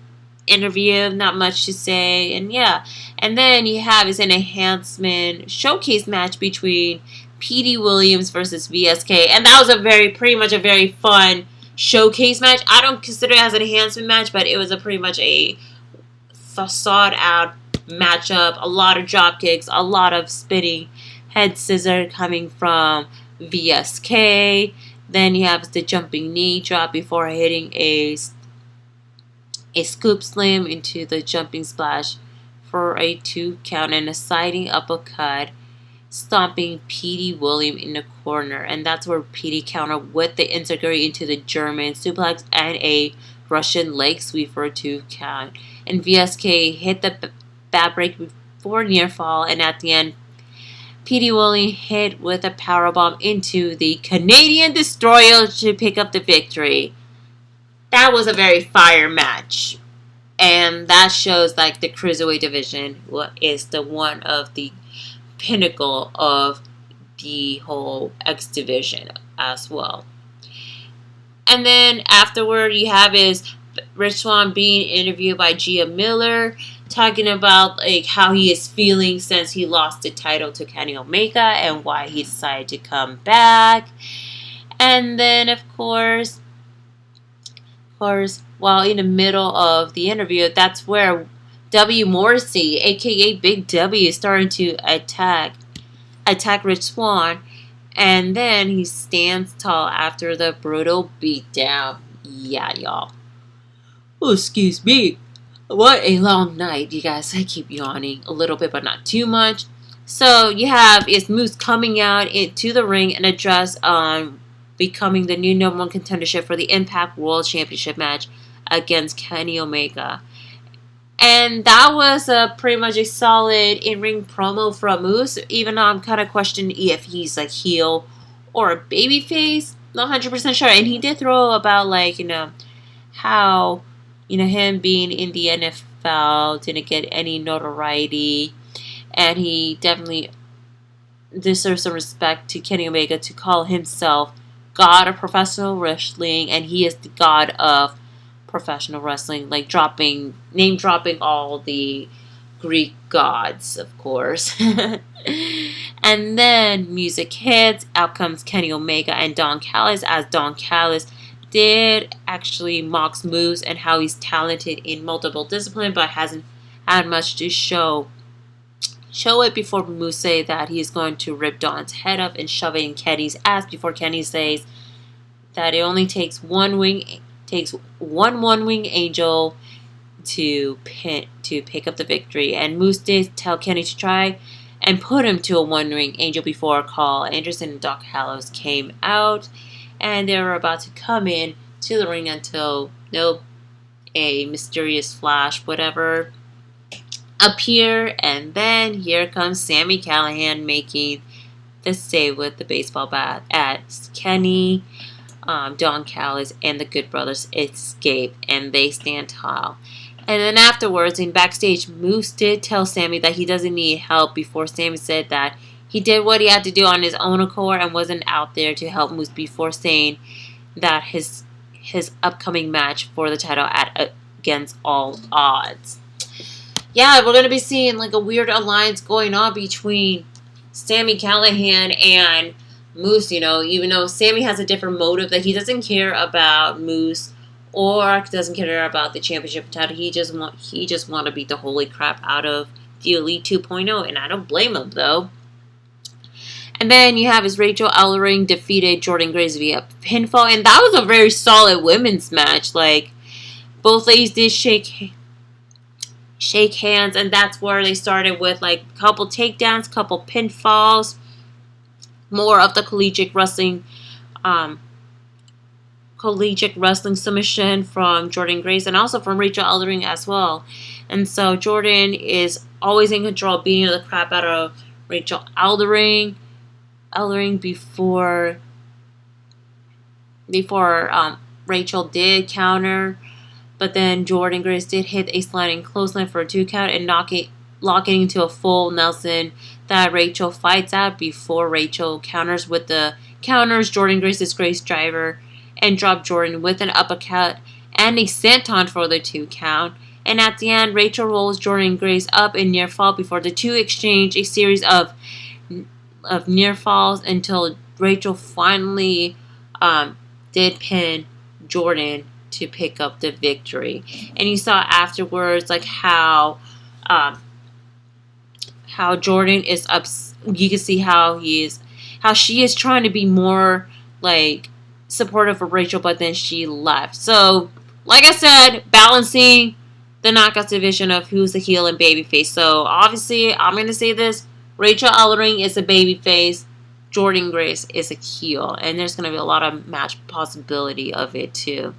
interview, not much to say, and yeah. And then you have is an enhancement showcase match between Petey Williams versus VSK, and that was pretty much a very fun showcase match. I don't consider it as an enhancement match, but it was pretty much a sought out matchup. A lot of drop kicks, a lot of spinning head scissor coming from VSK. Then you have the jumping knee drop before hitting a scoop slam into the jumping splash for a 2 count and a sliding uppercut, stomping Petey Williams in the corner. And that's where Petey countered with the integrity into the German suplex and a Russian leg sweep for a 2 count. And VSK hit the back break before near fall, and at the end, Petey Williams hit with a powerbomb into the Canadian Destroyer to pick up the victory. That was a very fire match. And that shows like the Cruiserweight division is the one of the pinnacle of the whole X division as well. And then afterward you have is Rich Swann being interviewed by Gia Miller, talking about like how he is feeling since he lost the title to Kenny Omega and why he decided to come back. And then of course, while in the middle of the interview, that's where W. Morrissey, aka Big W, is starting to attack Rich Swann, and then he stands tall after the brutal beatdown. Yeah, y'all. Oh, excuse me. What a long night, you guys. I keep yawning a little bit, but not too much. So you have is Moose coming out into the ring and address on becoming the new number 1 contendership for the Impact World Championship match against Kenny Omega. And that was pretty much a solid in-ring promo from Moose, even though I'm kind of questioning if he's a heel or a babyface. Not 100% sure. And he did throw about, like, how, him being in the NFL didn't get any notoriety. And he definitely deserves some respect to Kenny Omega to call himself God of professional wrestling, and he is the God of professional wrestling, like name dropping all the Greek gods, of course. And then music hits, out comes Kenny Omega and Don Callis, as Don Callis did actually mocks Moose and how he's talented in multiple disciplines, but hasn't had much to show it before Moose say that he's going to rip Don's head up and shove it in Kenny's ass before Kenny says that it only takes one wing angel to pick up the victory. And Moose did tell Kenny to try and put him to a one-wing angel before Carl Anderson and Doc Gallows came out, and they were about to come in to the ring until a mysterious Flash whatever appear, and then here comes Sami Callihan making the save with the baseball bat as Kenny, Don Callis, and the Good Brothers escape, and they stand tall. And then afterwards, in backstage, Moose did tell Sami that he doesn't need help before Sami said that he did what he had to do on his own accord and wasn't out there to help Moose before saying that his upcoming match for the title against all odds. Yeah, we're going to be seeing like a weird alliance going on between Sami Callihan and Moose, even though Sami has a different motive, that he doesn't care about Moose or doesn't care about the championship title. He just want to beat the holy crap out of the Elite 2.0, and I don't blame him though. And then you have his Rachel Ellering defeated Jordynne Grace via pinfall, and that was a very solid women's match. Like, both ladies did shake hands, and that's where they started with like a couple takedowns, couple pinfalls, more of the collegiate wrestling submission from Jordynne Grace and also from Rachel Ellering as well. And so Jordynne is always in control, beating the crap out of Rachel Ellering before Rachel did counter. But then Jordynne Grace did hit a sliding clothesline for a 2 count and locking into a full Nelson that Rachel fights out before Rachel counters with the counters Jordynne Grace's Grace Driver and drop Jordynne with an uppercut and a senton for the 2 count. And at the end, Rachel rolls Jordan Grace up in near fall before the two exchange a series of near falls until Rachel finally did pin Jordan to pick up the victory. And you saw afterwards like how Jordan is up. You can see how she is trying to be more like supportive of Rachel, but then she left. So, like I said, balancing the Knockouts division of who's the heel and babyface. So, obviously, I'm going to say this. Rachel Ellering is a babyface. Jordan Grace is a heel. And there's going to be a lot of match possibility of it, too.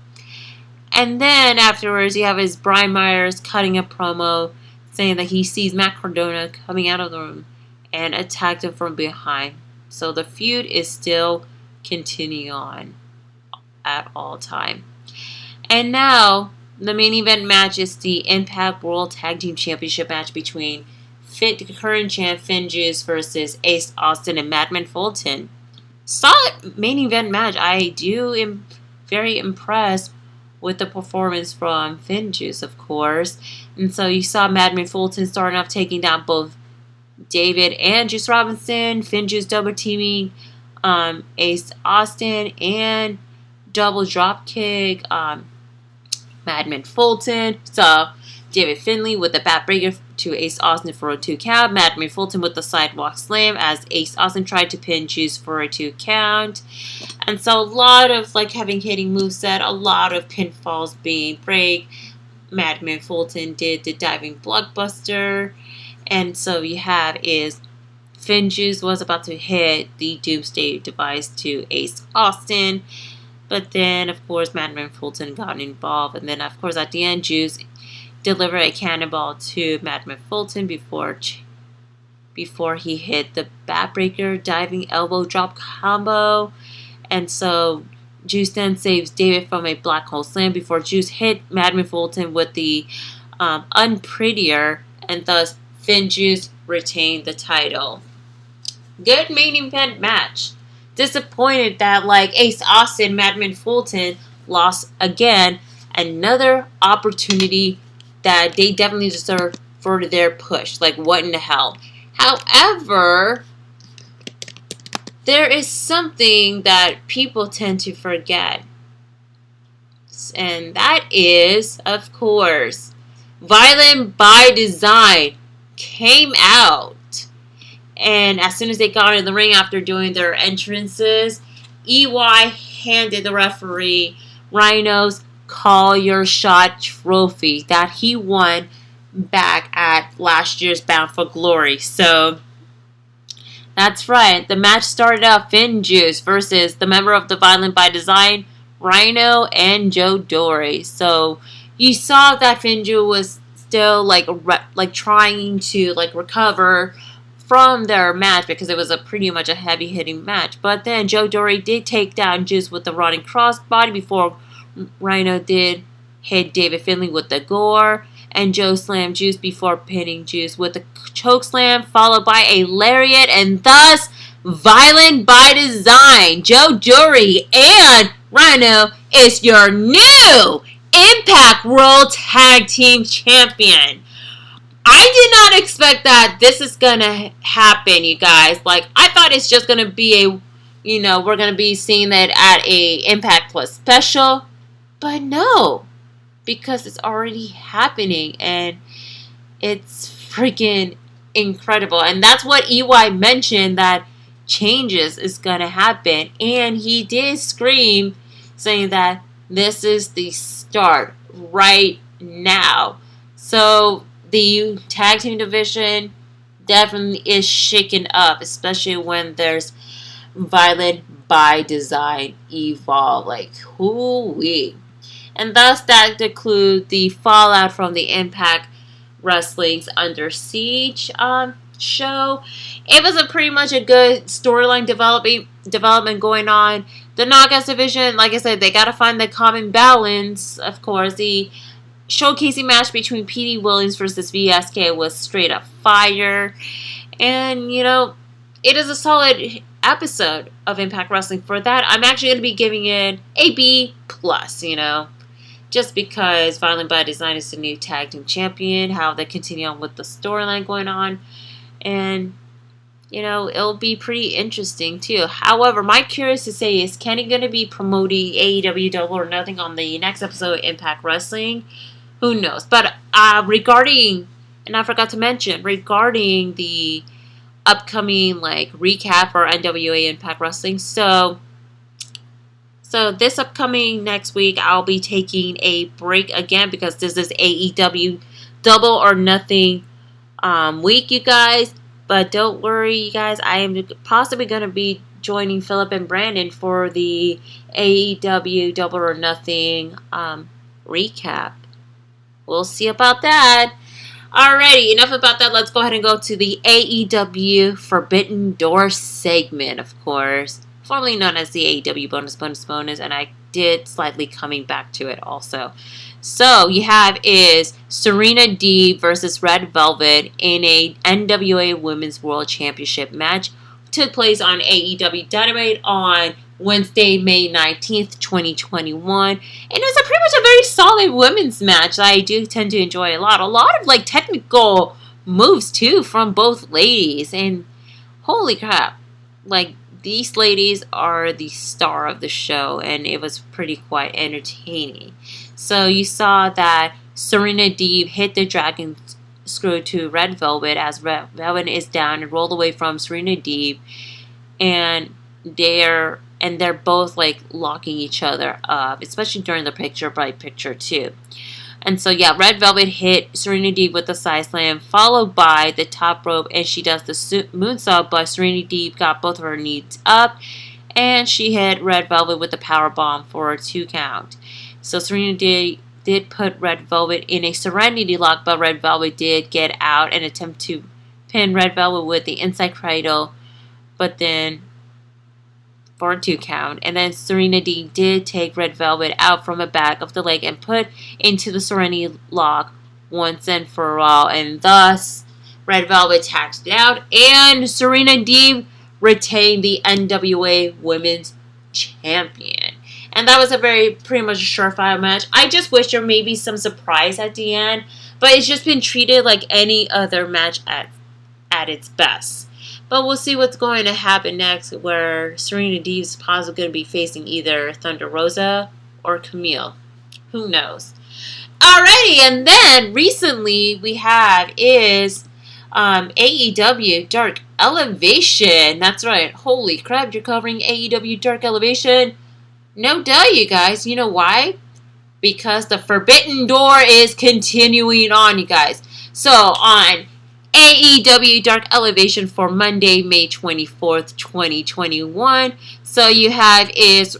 And then, afterwards, you have his Brian Myers cutting a promo saying that he sees Matt Cardona coming out of the room and attacked him from behind. So, the feud is still continuing on at all time. And now, the main event match is the Impact World Tag Team Championship match between current champ Finn Juice versus Ace Austin and Madman Fulton. Solid main event match. I am very impressed with the performance from Finn Juice, of course. And so you saw Madman Fulton starting off taking down both David and Juice Robinson. Finn Juice double teaming Ace Austin and double drop kick Madman Fulton. So David Finlay with the backbreaker to Ace Austin for a 2 count. Madman Fulton with the sidewalk slam as Ace Austin tried to pin Juice for a 2 count. And so a lot of like hitting moveset, a lot of pinfalls being break. Madman Fulton did the diving blockbuster. And so you have is Finn Juice was about to hit the Doomsday device to Ace Austin. But then, of course, Madman Fulton got involved. And then, of course, at the end, Juice delivered a cannonball to Madman Fulton before he hit the backbreaker diving elbow drop combo. And so Juice then saves David from a black hole slam before Juice hit Madman Fulton with the unprettier. And thus, Finn Juice retained the title. Good main event match. Disappointed that like Ace Austin, Madman Fulton lost again. Another opportunity that they definitely deserve for their push. Like, what in the hell? However, there is something that people tend to forget. And that is, of course, Violent by Design came out. And as soon as they got in the ring after doing their entrances, EY handed the referee Rhino's Call Your Shot trophy that he won back at last year's Bound for Glory. So, that's right. The match started out Finn Juice versus the member of the Violent by Design, Rhino and Joe Dory. So, you saw that Finn Juice was still like trying to like recover from their match because it was pretty much a heavy hitting match. But then Joe Dory did take down Juice with the running crossbody before Rhino did hit David Finlay with the gore, and Joe slammed Juice before pinning Juice with a choke slam followed by a lariat, and thus Violent by Design, Joe Dory and Rhino is your new Impact World Tag Team Champion. I did not expect that this is gonna happen, you guys. Like, I thought it's just gonna be we're gonna be seeing that at a Impact Plus special. But no, because it's already happening and it's freaking incredible. And that's what EY mentioned, that changes is gonna happen. And he did scream saying that this is the start right now. So the tag team division definitely is shaken up, especially when there's Violent by Design Evolve. Like, hoo-wee. And thus that concludes the fallout from the Impact Wrestling's Under Siege show. It was pretty much a good storyline development going on. The Knockouts division, like I said, they got to find the common balance. Of course, the showcasing match between Petey Williams versus VSK was straight up fire. And, it is a solid episode of Impact Wrestling. For that, I'm actually going to be giving it a B+, just because Violent by Design is the new tag team champion, how they continue on with the storyline going on, and it'll be pretty interesting too. However, my curious to say is Kenny going to be promoting AEW Double or Nothing on the next episode of Impact Wrestling? Who knows? But regarding, and I forgot to mention, regarding the upcoming recap for NWA Impact Wrestling, so this upcoming next week, I'll be taking a break again because this is AEW Double or Nothing week, you guys. But don't worry, you guys. I am possibly going to be joining Philip and Brandon for the AEW Double or Nothing recap. We'll see about that. Alrighty, enough about that. Let's go ahead and go to the AEW Forbidden Door segment, of course. Formerly known as the AEW bonus, and I did slightly coming back to it also. So you have is Serena Deeb versus Red Velvet in a NWA Women's World Championship match. Took place on AEW Dynamite on Wednesday, May 19th, 2021. And it was pretty much a very solid women's match that I do tend to enjoy a lot. A lot of technical moves too from both ladies. And holy crap, these ladies are the star of the show, and it was pretty quite entertaining. So you saw that Serena Deeb hit the dragon screw to Red Velvet as Red Velvet is down and rolled away from Serena Deeb, and they're both locking each other up, especially during the picture too. And so, yeah, Red Velvet hit Serena Deeb with the side slam, followed by the top rope, and she does the moonsault, but Serena Deeb got both of her knees up, and she hit Red Velvet with the power bomb for a 2 count. So Serena did put Red Velvet in a Serenity lock, but Red Velvet did get out and attempt to pin Red Velvet with the inside cradle, but then for a 2 count. And then Serena Deeb did take Red Velvet out from the back of the leg and put into the Serenity lock once and for all. And thus, Red Velvet tapped it out. And Serena Deeb retained the NWA Women's Champion. And that was a pretty much a surefire match. I just wish there may be some surprise at the end. But it's just been treated like any other match at its best. But we'll see what's going to happen next, where Serena Deeb is possibly going to be facing either Thunder Rosa or Camille. Who knows? Alrighty, and then recently we have is AEW Dark Elevation. That's right. Holy crap, you're covering AEW Dark Elevation? No duh, you guys. You know why? Because the Forbidden Door is continuing on, you guys. So on AEW Dark Elevation for Monday, May 24th, 2021. So you have is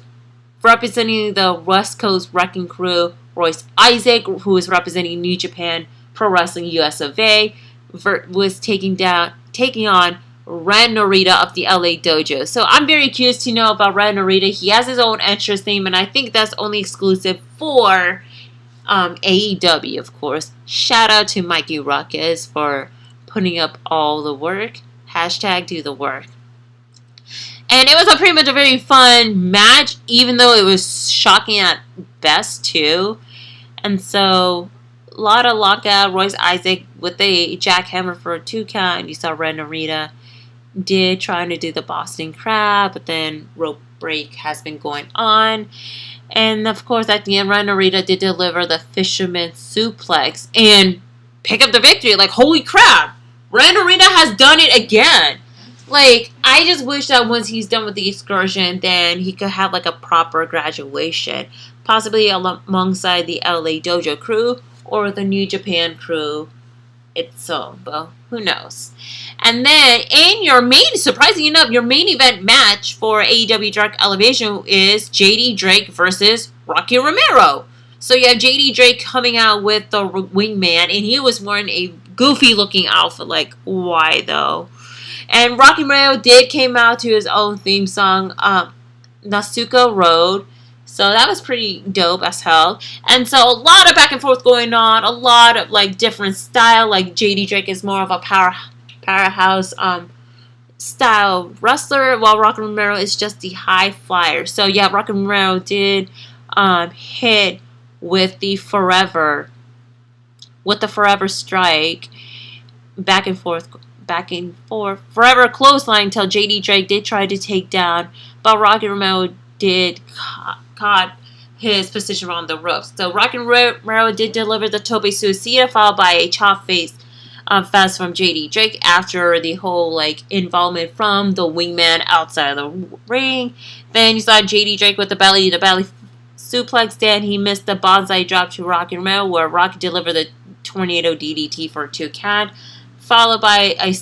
representing the West Coast Wrecking Crew, Royce Isaac, who is representing New Japan Pro Wrestling US of A, was taking on Ren Narita of the LA Dojo. So I'm very curious to know about Ren Narita. He has his own entrance name, and I think that's only exclusive for AEW, of course. Shout out to Mikey Ruckus for putting up all the work. Hashtag do the work. And it was pretty much a very fun match, even though it was shocking at best too. And so a lot of lockout. Royce Isaac with a jackhammer for a 2 count. And you saw Ren Narita did trying to do the Boston Crab, but then rope break has been going on. And of course at the end, Ren Narita did deliver the Fisherman Suplex and pick up the victory. Holy crap! Ren Narita has done it again. I just wish that once he's done with the excursion, then he could have a proper graduation. Possibly alongside the LA Dojo crew or the New Japan crew itself. But who knows? And then surprisingly enough, your main event match for AEW Dark Elevation is JD Drake versus Rocky Romero. So you have JD Drake coming out with the wingman, and he was wearing a goofy looking outfit. Why though? And Rocky Romero came out to his own theme song, Nasuka Road. So that was pretty dope as hell. And so a lot of back and forth going on, a lot of different style. JD Drake is more of a powerhouse style wrestler, while Rocky Romero is just the high flyer. So yeah, Rocky Romero did hit with the Forever Strike, back and forth, Forever clothesline until JD Drake did try to take down, but Rocky Romero did caught his position on the ropes. So Rocky Romero did deliver the Tope Suicida, followed by a chop face fast from JD Drake after the whole involvement from the wingman outside of the ring. Then you saw JD Drake with the belly suplex. Then he missed the bonsai drop to Rocky Romero, where Rocky delivered the tornado DDT for a 2 count, followed by a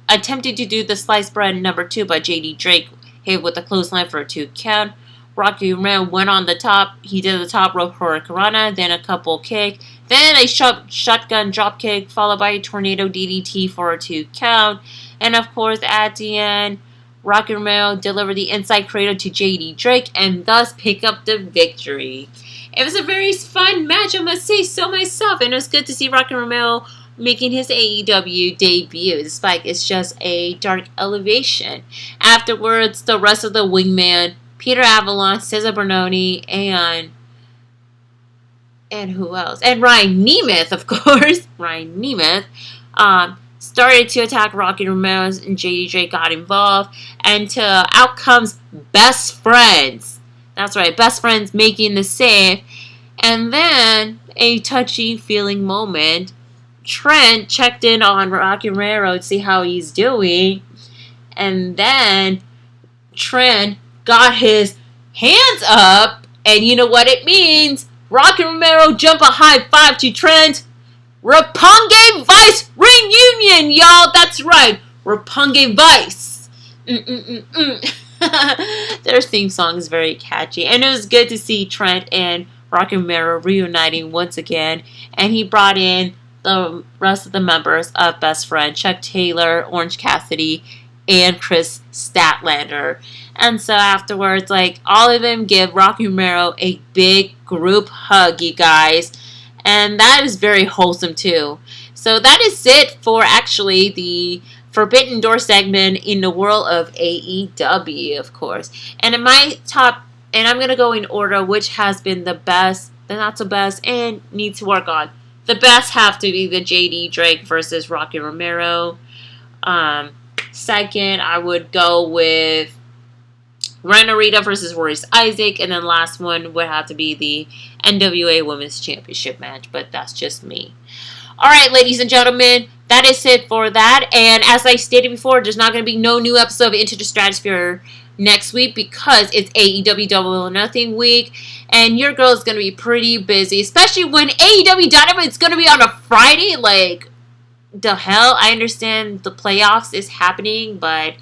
attempted to do the sliced bread number 2, but JD Drake hit with the clothesline for a 2 count. Rocky Romero went on the top. He did the top rope hurricanrana, then a couple kick, then a shotgun drop kick, followed by a tornado DDT for a 2 count. And of course, at the end, Rocky Romero delivered the inside cradle to JD Drake and thus pick up the victory. It was a very fun match, I must say so myself, and it was good to see Rocky Romero making his AEW debut, despite it's just a Dark Elevation. Afterwards, the rest of the wingman, Peter Avalon, Cesar Bernoni, and who else? And Ryan Nemeth, of course. Ryan Nemeth started to attack Rocky Romero, and JD Drake got involved. And out comes Best Friends. That's right, Best Friends making the save. And then a touchy-feeling moment. Trent checked in on Rocky Romero to see how he's doing. And then Trent got his hands up, and you know what it means. Rocky Romero jump a high five to Trent. Roppongi Vice reunion, y'all. That's right, Roppongi Vice. Their theme song is very catchy, and it was good to see Trent and Rocky Romero reuniting once again. And he brought in the rest of the members of Best Friend: Chuck Taylor, Orange Cassidy, and Chris Statlander. And so afterwards, all of them give Rocky Romero a big group hug, you guys. And that is very wholesome, too. So that is it for actually the Forbidden Door segment in the world of AEW, of course. And in my top, and I'm going to go in order, which has been the best, the not so best, and need to work on. The best have to be the JD Drake versus Rocky Romero. Second, I would go with Ren Narita versus Royce Isaac. And then last one would have to be the NWA Women's Championship match. But that's just me. Alright, ladies and gentlemen, that is it for that. And as I stated before, there's not going to be no new episode of Into the Stratusphere next week because it's AEW Double or Nothing week. And your girl is going to be pretty busy, especially when AEW Dynamite is going to be on a Friday. The hell? I understand the playoffs is happening, but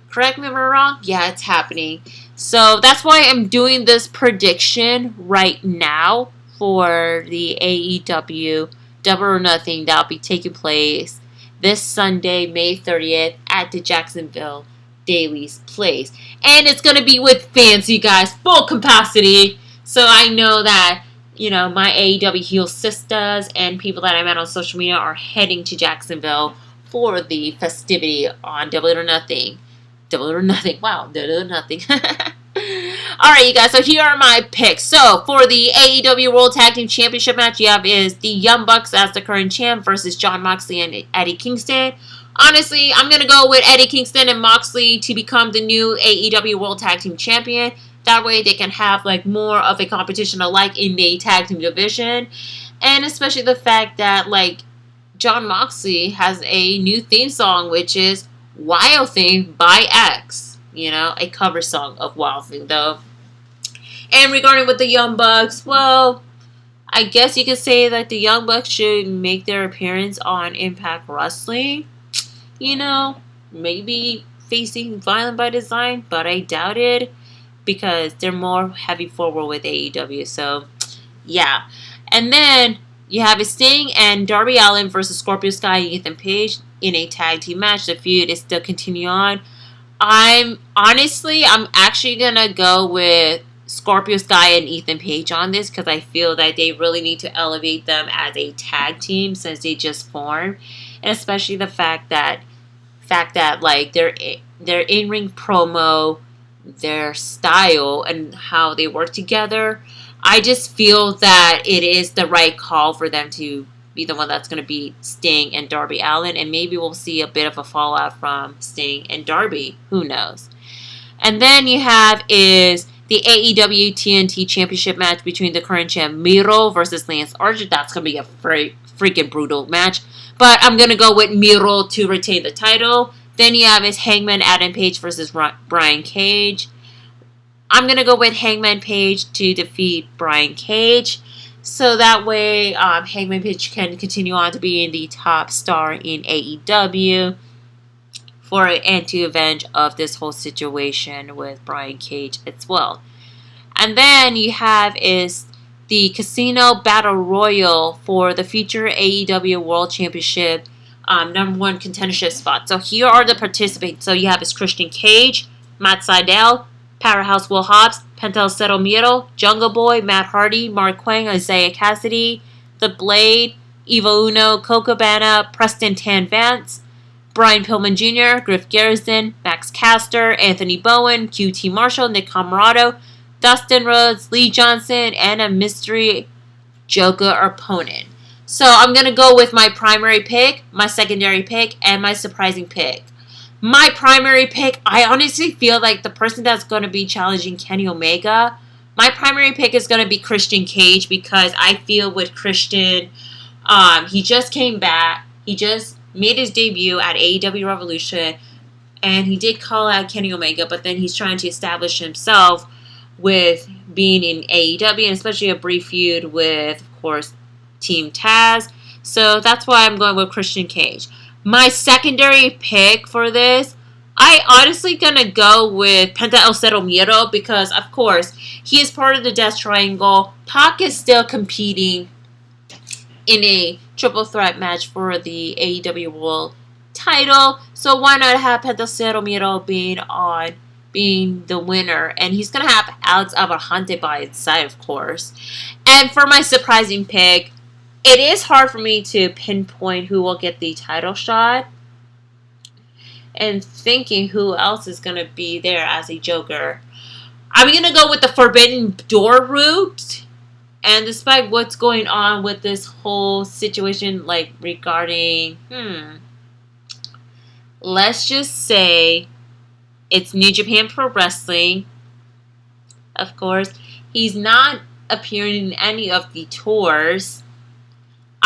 correct me if I'm wrong? Yeah, it's happening. So that's why I'm doing this prediction right now for the AEW Double or Nothing that will be taking place this Sunday, May 30th at the Jacksonville Daily's Place. And it's going to be with fans, you guys, full capacity. So I know that, my AEW heel sisters and people that I met on social media are heading to Jacksonville for the festivity on Double or Nothing. Double or Nothing. Wow, Double or Nothing. Alright, you guys, so here are my picks. So, for the AEW World Tag Team Championship match, you have is the Young Bucks as the current champ versus Jon Moxley and Eddie Kingston. Honestly, I'm going to go with Eddie Kingston and Moxley to become the new AEW World Tag Team Champion. That way they can have more of a competition alike in the tag team division. And especially the fact that Jon Moxley has a new theme song, which is Wild Thing by X. A cover song of Wild Thing, though. And regarding with the Young Bucks, well, I guess you could say that the Young Bucks should make their appearance on Impact Wrestling. Maybe facing Violent by Design, but I doubt it because they're more heavy forward with AEW. So, yeah. And then you have Sting and Darby Allin versus Scorpio Sky and Ethan Page in a tag team match. The feud is still continuing on. I'm actually gonna go with Scorpio Sky and Ethan Page on this because I feel that they really need to elevate them as a tag team since they just formed, and especially the fact that their in-ring promo their style and how they work together. I just feel that it is the right call for them to be the one that's going to beat Sting and Darby Allin, and maybe we'll see a bit of a fallout from Sting and Darby. Who knows? And then you have is the AEW TNT Championship match between the current champ Miro versus Lance Archer. That's going to be a freaking brutal match. But I'm going to go with Miro to retain the title. Then you have is Hangman Adam Page versus Brian Cage. I'm going to go with Hangman Page to defeat Brian Cage. So that way Hangman Page can continue on to being the top star in AEW and to avenge of this whole situation with Brian Cage as well. And then you have is the Casino Battle Royal for the future AEW World Championship number one contendership spot. So here are the participants. So you have is Christian Cage, Matt Sydal, Powerhouse Will Hobbs, Penta El Zero Miedo, Jungle Boy, Matt Hardy, Mark Quang, Isaiah Cassidy, The Blade, Evil Uno, Coco Cabana, Preston Tan Vance, Brian Pillman Jr., Griff Garrison, Max Caster, Anthony Bowen, QT Marshall, Nick Comoroto, Dustin Rhodes, Lee Johnson, and a mystery Joker opponent. So I'm going to go with my primary pick, my secondary pick, and my surprising pick. My primary pick, I honestly feel like the person that's going to be challenging Kenny Omega, my primary pick is going to be Christian Cage, because I feel with Christian, he just came back. He just made his debut at AEW Revolution, and he did call out Kenny Omega, but then he's trying to establish himself with being in AEW, and especially a brief feud with, of course, Team Taz. So that's why I'm going with Christian Cage. My secondary pick for this, I honestly gonna go with Penta El Zero Miedo, because of course he is part of the Death Triangle. Pac is still competing in a triple threat match for the AEW World title, so why not have Penta El Zero Miedo being the winner, and he's gonna have Alex Abrahante by his side, of course. And for my surprising pick, it is hard for me to pinpoint who will get the title shot, and thinking who else is going to be there as a Joker. I'm going to go with the Forbidden Door route, and despite what's going on with this whole situation, like regarding, let's just say it's New Japan Pro Wrestling. Of course, he's not appearing in any of the tours.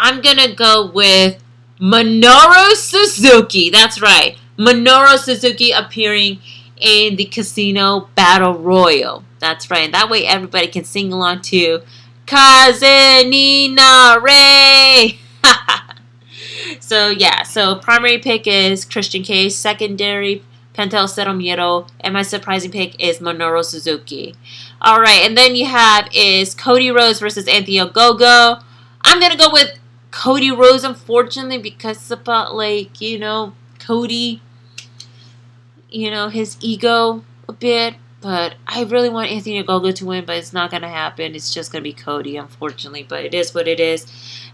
I'm going to go with Minoru Suzuki. That's right. Minoru Suzuki appearing in the Casino Battle Royal. That's right. And that way everybody can sing along to Kaze ni Nare. So, yeah. So, primary pick is Christian Cage. Secondary, Penta El Zero Miedo. And my surprising pick is Minoru Suzuki. Alright. And then you have is Cody Rose versus Anthogogo. I'm going to go with Cody Rose, unfortunately, because about, Cody, his ego a bit. But I really want Anthogogo to win, but it's not going to happen. It's just going to be Cody, unfortunately. But it is what it is.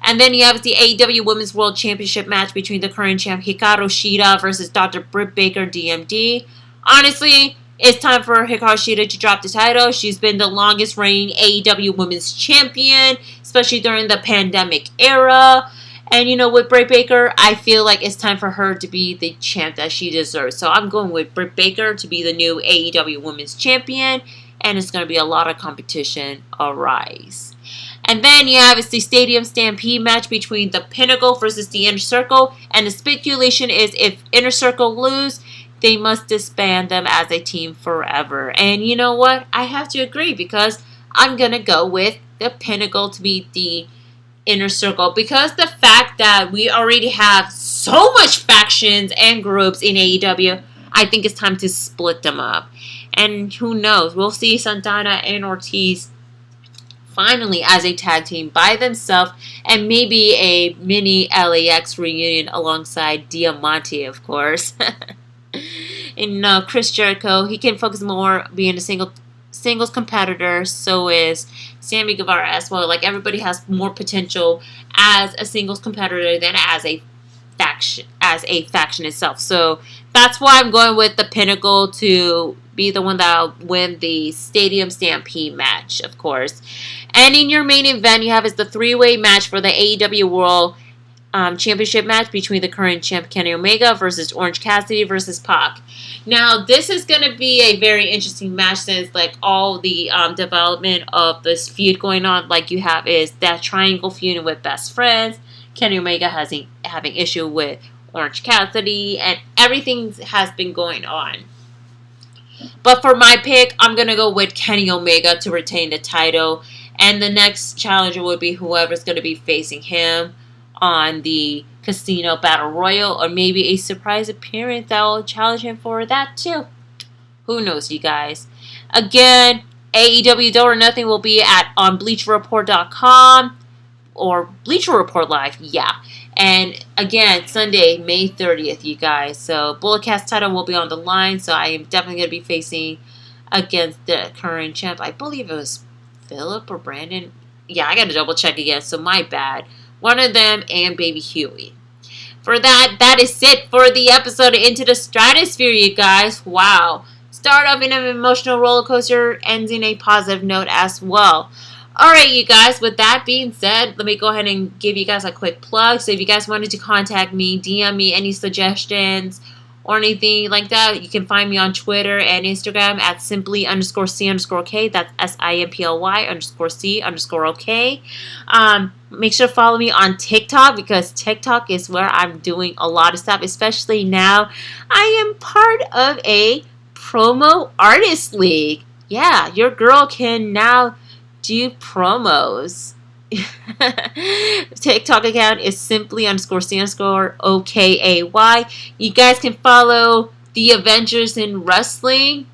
And then you have the AEW Women's World Championship match between the current champ Hikaru Shida versus Dr. Britt Baker, DMD. Honestly, it's time for Hikaru Shida to drop the title. She's been the longest reigning AEW Women's Champion, especially during the pandemic era. And, with Britt Baker, I feel like it's time for her to be the champ that she deserves. So I'm going with Britt Baker to be the new AEW Women's Champion. And it's going to be a lot of competition arise. And then you have the Stadium Stampede match between the Pinnacle versus the Inner Circle. And the speculation is if Inner Circle lose, they must disband them as a team forever. And you know what? I have to agree, because I'm going to go with the Pinnacle to be the Inner Circle, because the fact that we already have so much factions and groups in AEW, I think it's time to split them up. And who knows? We'll see Santana and Ortiz finally as a tag team by themselves, and maybe a mini LAX reunion alongside Diamante, of course. And Chris Jericho, he can focus more being a singles competitor. So is Sammy Guevara as well. Like, everybody has more potential as a singles competitor than as a faction itself. So that's why I'm going with the Pinnacle to be the one that will win the Stadium Stampede match, of course. And in your main event, you have is the 3-way match for the AEW World Championship match between the current champ Kenny Omega versus Orange Cassidy versus Pac. Now, this is going to be a very interesting match since, like, all the development of this feud going on, like you have is that triangle feud with Best Friends. Kenny Omega having issue with Orange Cassidy, and everything has been going on. But for my pick, I'm going to go with Kenny Omega to retain the title. And the next challenger would be whoever's going to be facing him on the Casino Battle Royal. Or maybe a surprise appearance that will challenge him for that too. Who knows, you guys. Again, AEW Double or Nothing will be on BleacherReport.com. Or Bleacher Report Live, yeah. And again, Sunday, May 30th, you guys. So, Bulletcast title will be on the line. So, I am definitely going to be facing against the current champ. I believe it was Philip or Brandon. Yeah, I got to double check again. So, my bad. One of them and Baby Huey. For that is it for the episode of Into the Stratusphere, you guys. Wow. Start off in an emotional roller coaster, ends in a positive note as well. Alright, you guys, with that being said, let me go ahead and give you guys a quick plug. So if you guys wanted to contact me, DM me any suggestions or anything like that, you can find me on Twitter and Instagram at simply_C_OK. That's SIMPLY_C_OK. Make sure to follow me on TikTok because TikTok is where I'm doing a lot of stuff, especially now. I am part of a promo artist league. Yeah, your girl can now do promos. TikTok account is simply_C_OKAY. You guys can follow the Avengers in Wrestling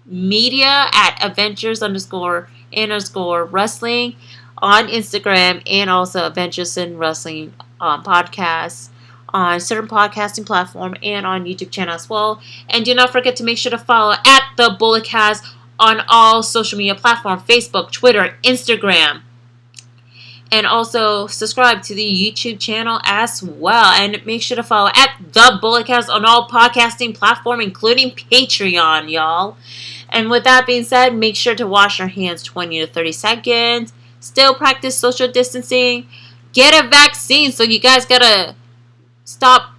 media at Avengers_wrestling on Instagram, and also Avengers in Wrestling podcast on certain podcasting platform and on YouTube channel as well. And do not forget to make sure to follow at the Bulletcast on all social media platforms, Facebook, Twitter, Instagram. And also subscribe to the YouTube channel as well. And make sure to follow at the Bulletcast on all podcasting platforms, including Patreon, y'all. And with that being said, make sure to wash your hands 20 to 30 seconds. Still practice social distancing. Get a vaccine. So you guys gotta stop.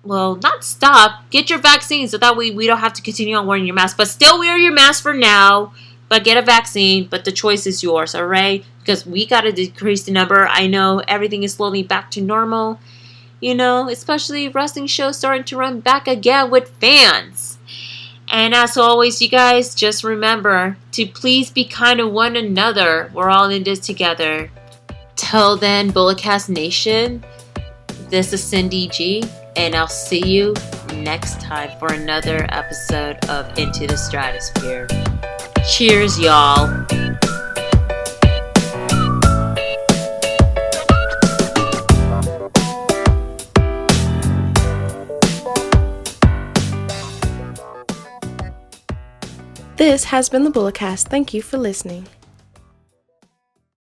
Well, not stop. Get your vaccine so that way we don't have to continue on wearing your mask. But still wear your mask for now. But get a vaccine. But the choice is yours, alright? Because we got to decrease the number. I know everything is slowly back to normal. You know, especially wrestling shows starting to run back again with fans. And as always, you guys, just remember to please be kind to one another. We're all in this together. Till then, Bulletcast Nation, this is Cindy G. And I'll see you next time for another episode of Into the Stratusphere. Cheers, y'all. This has been the Bulletcast. Thank you for listening.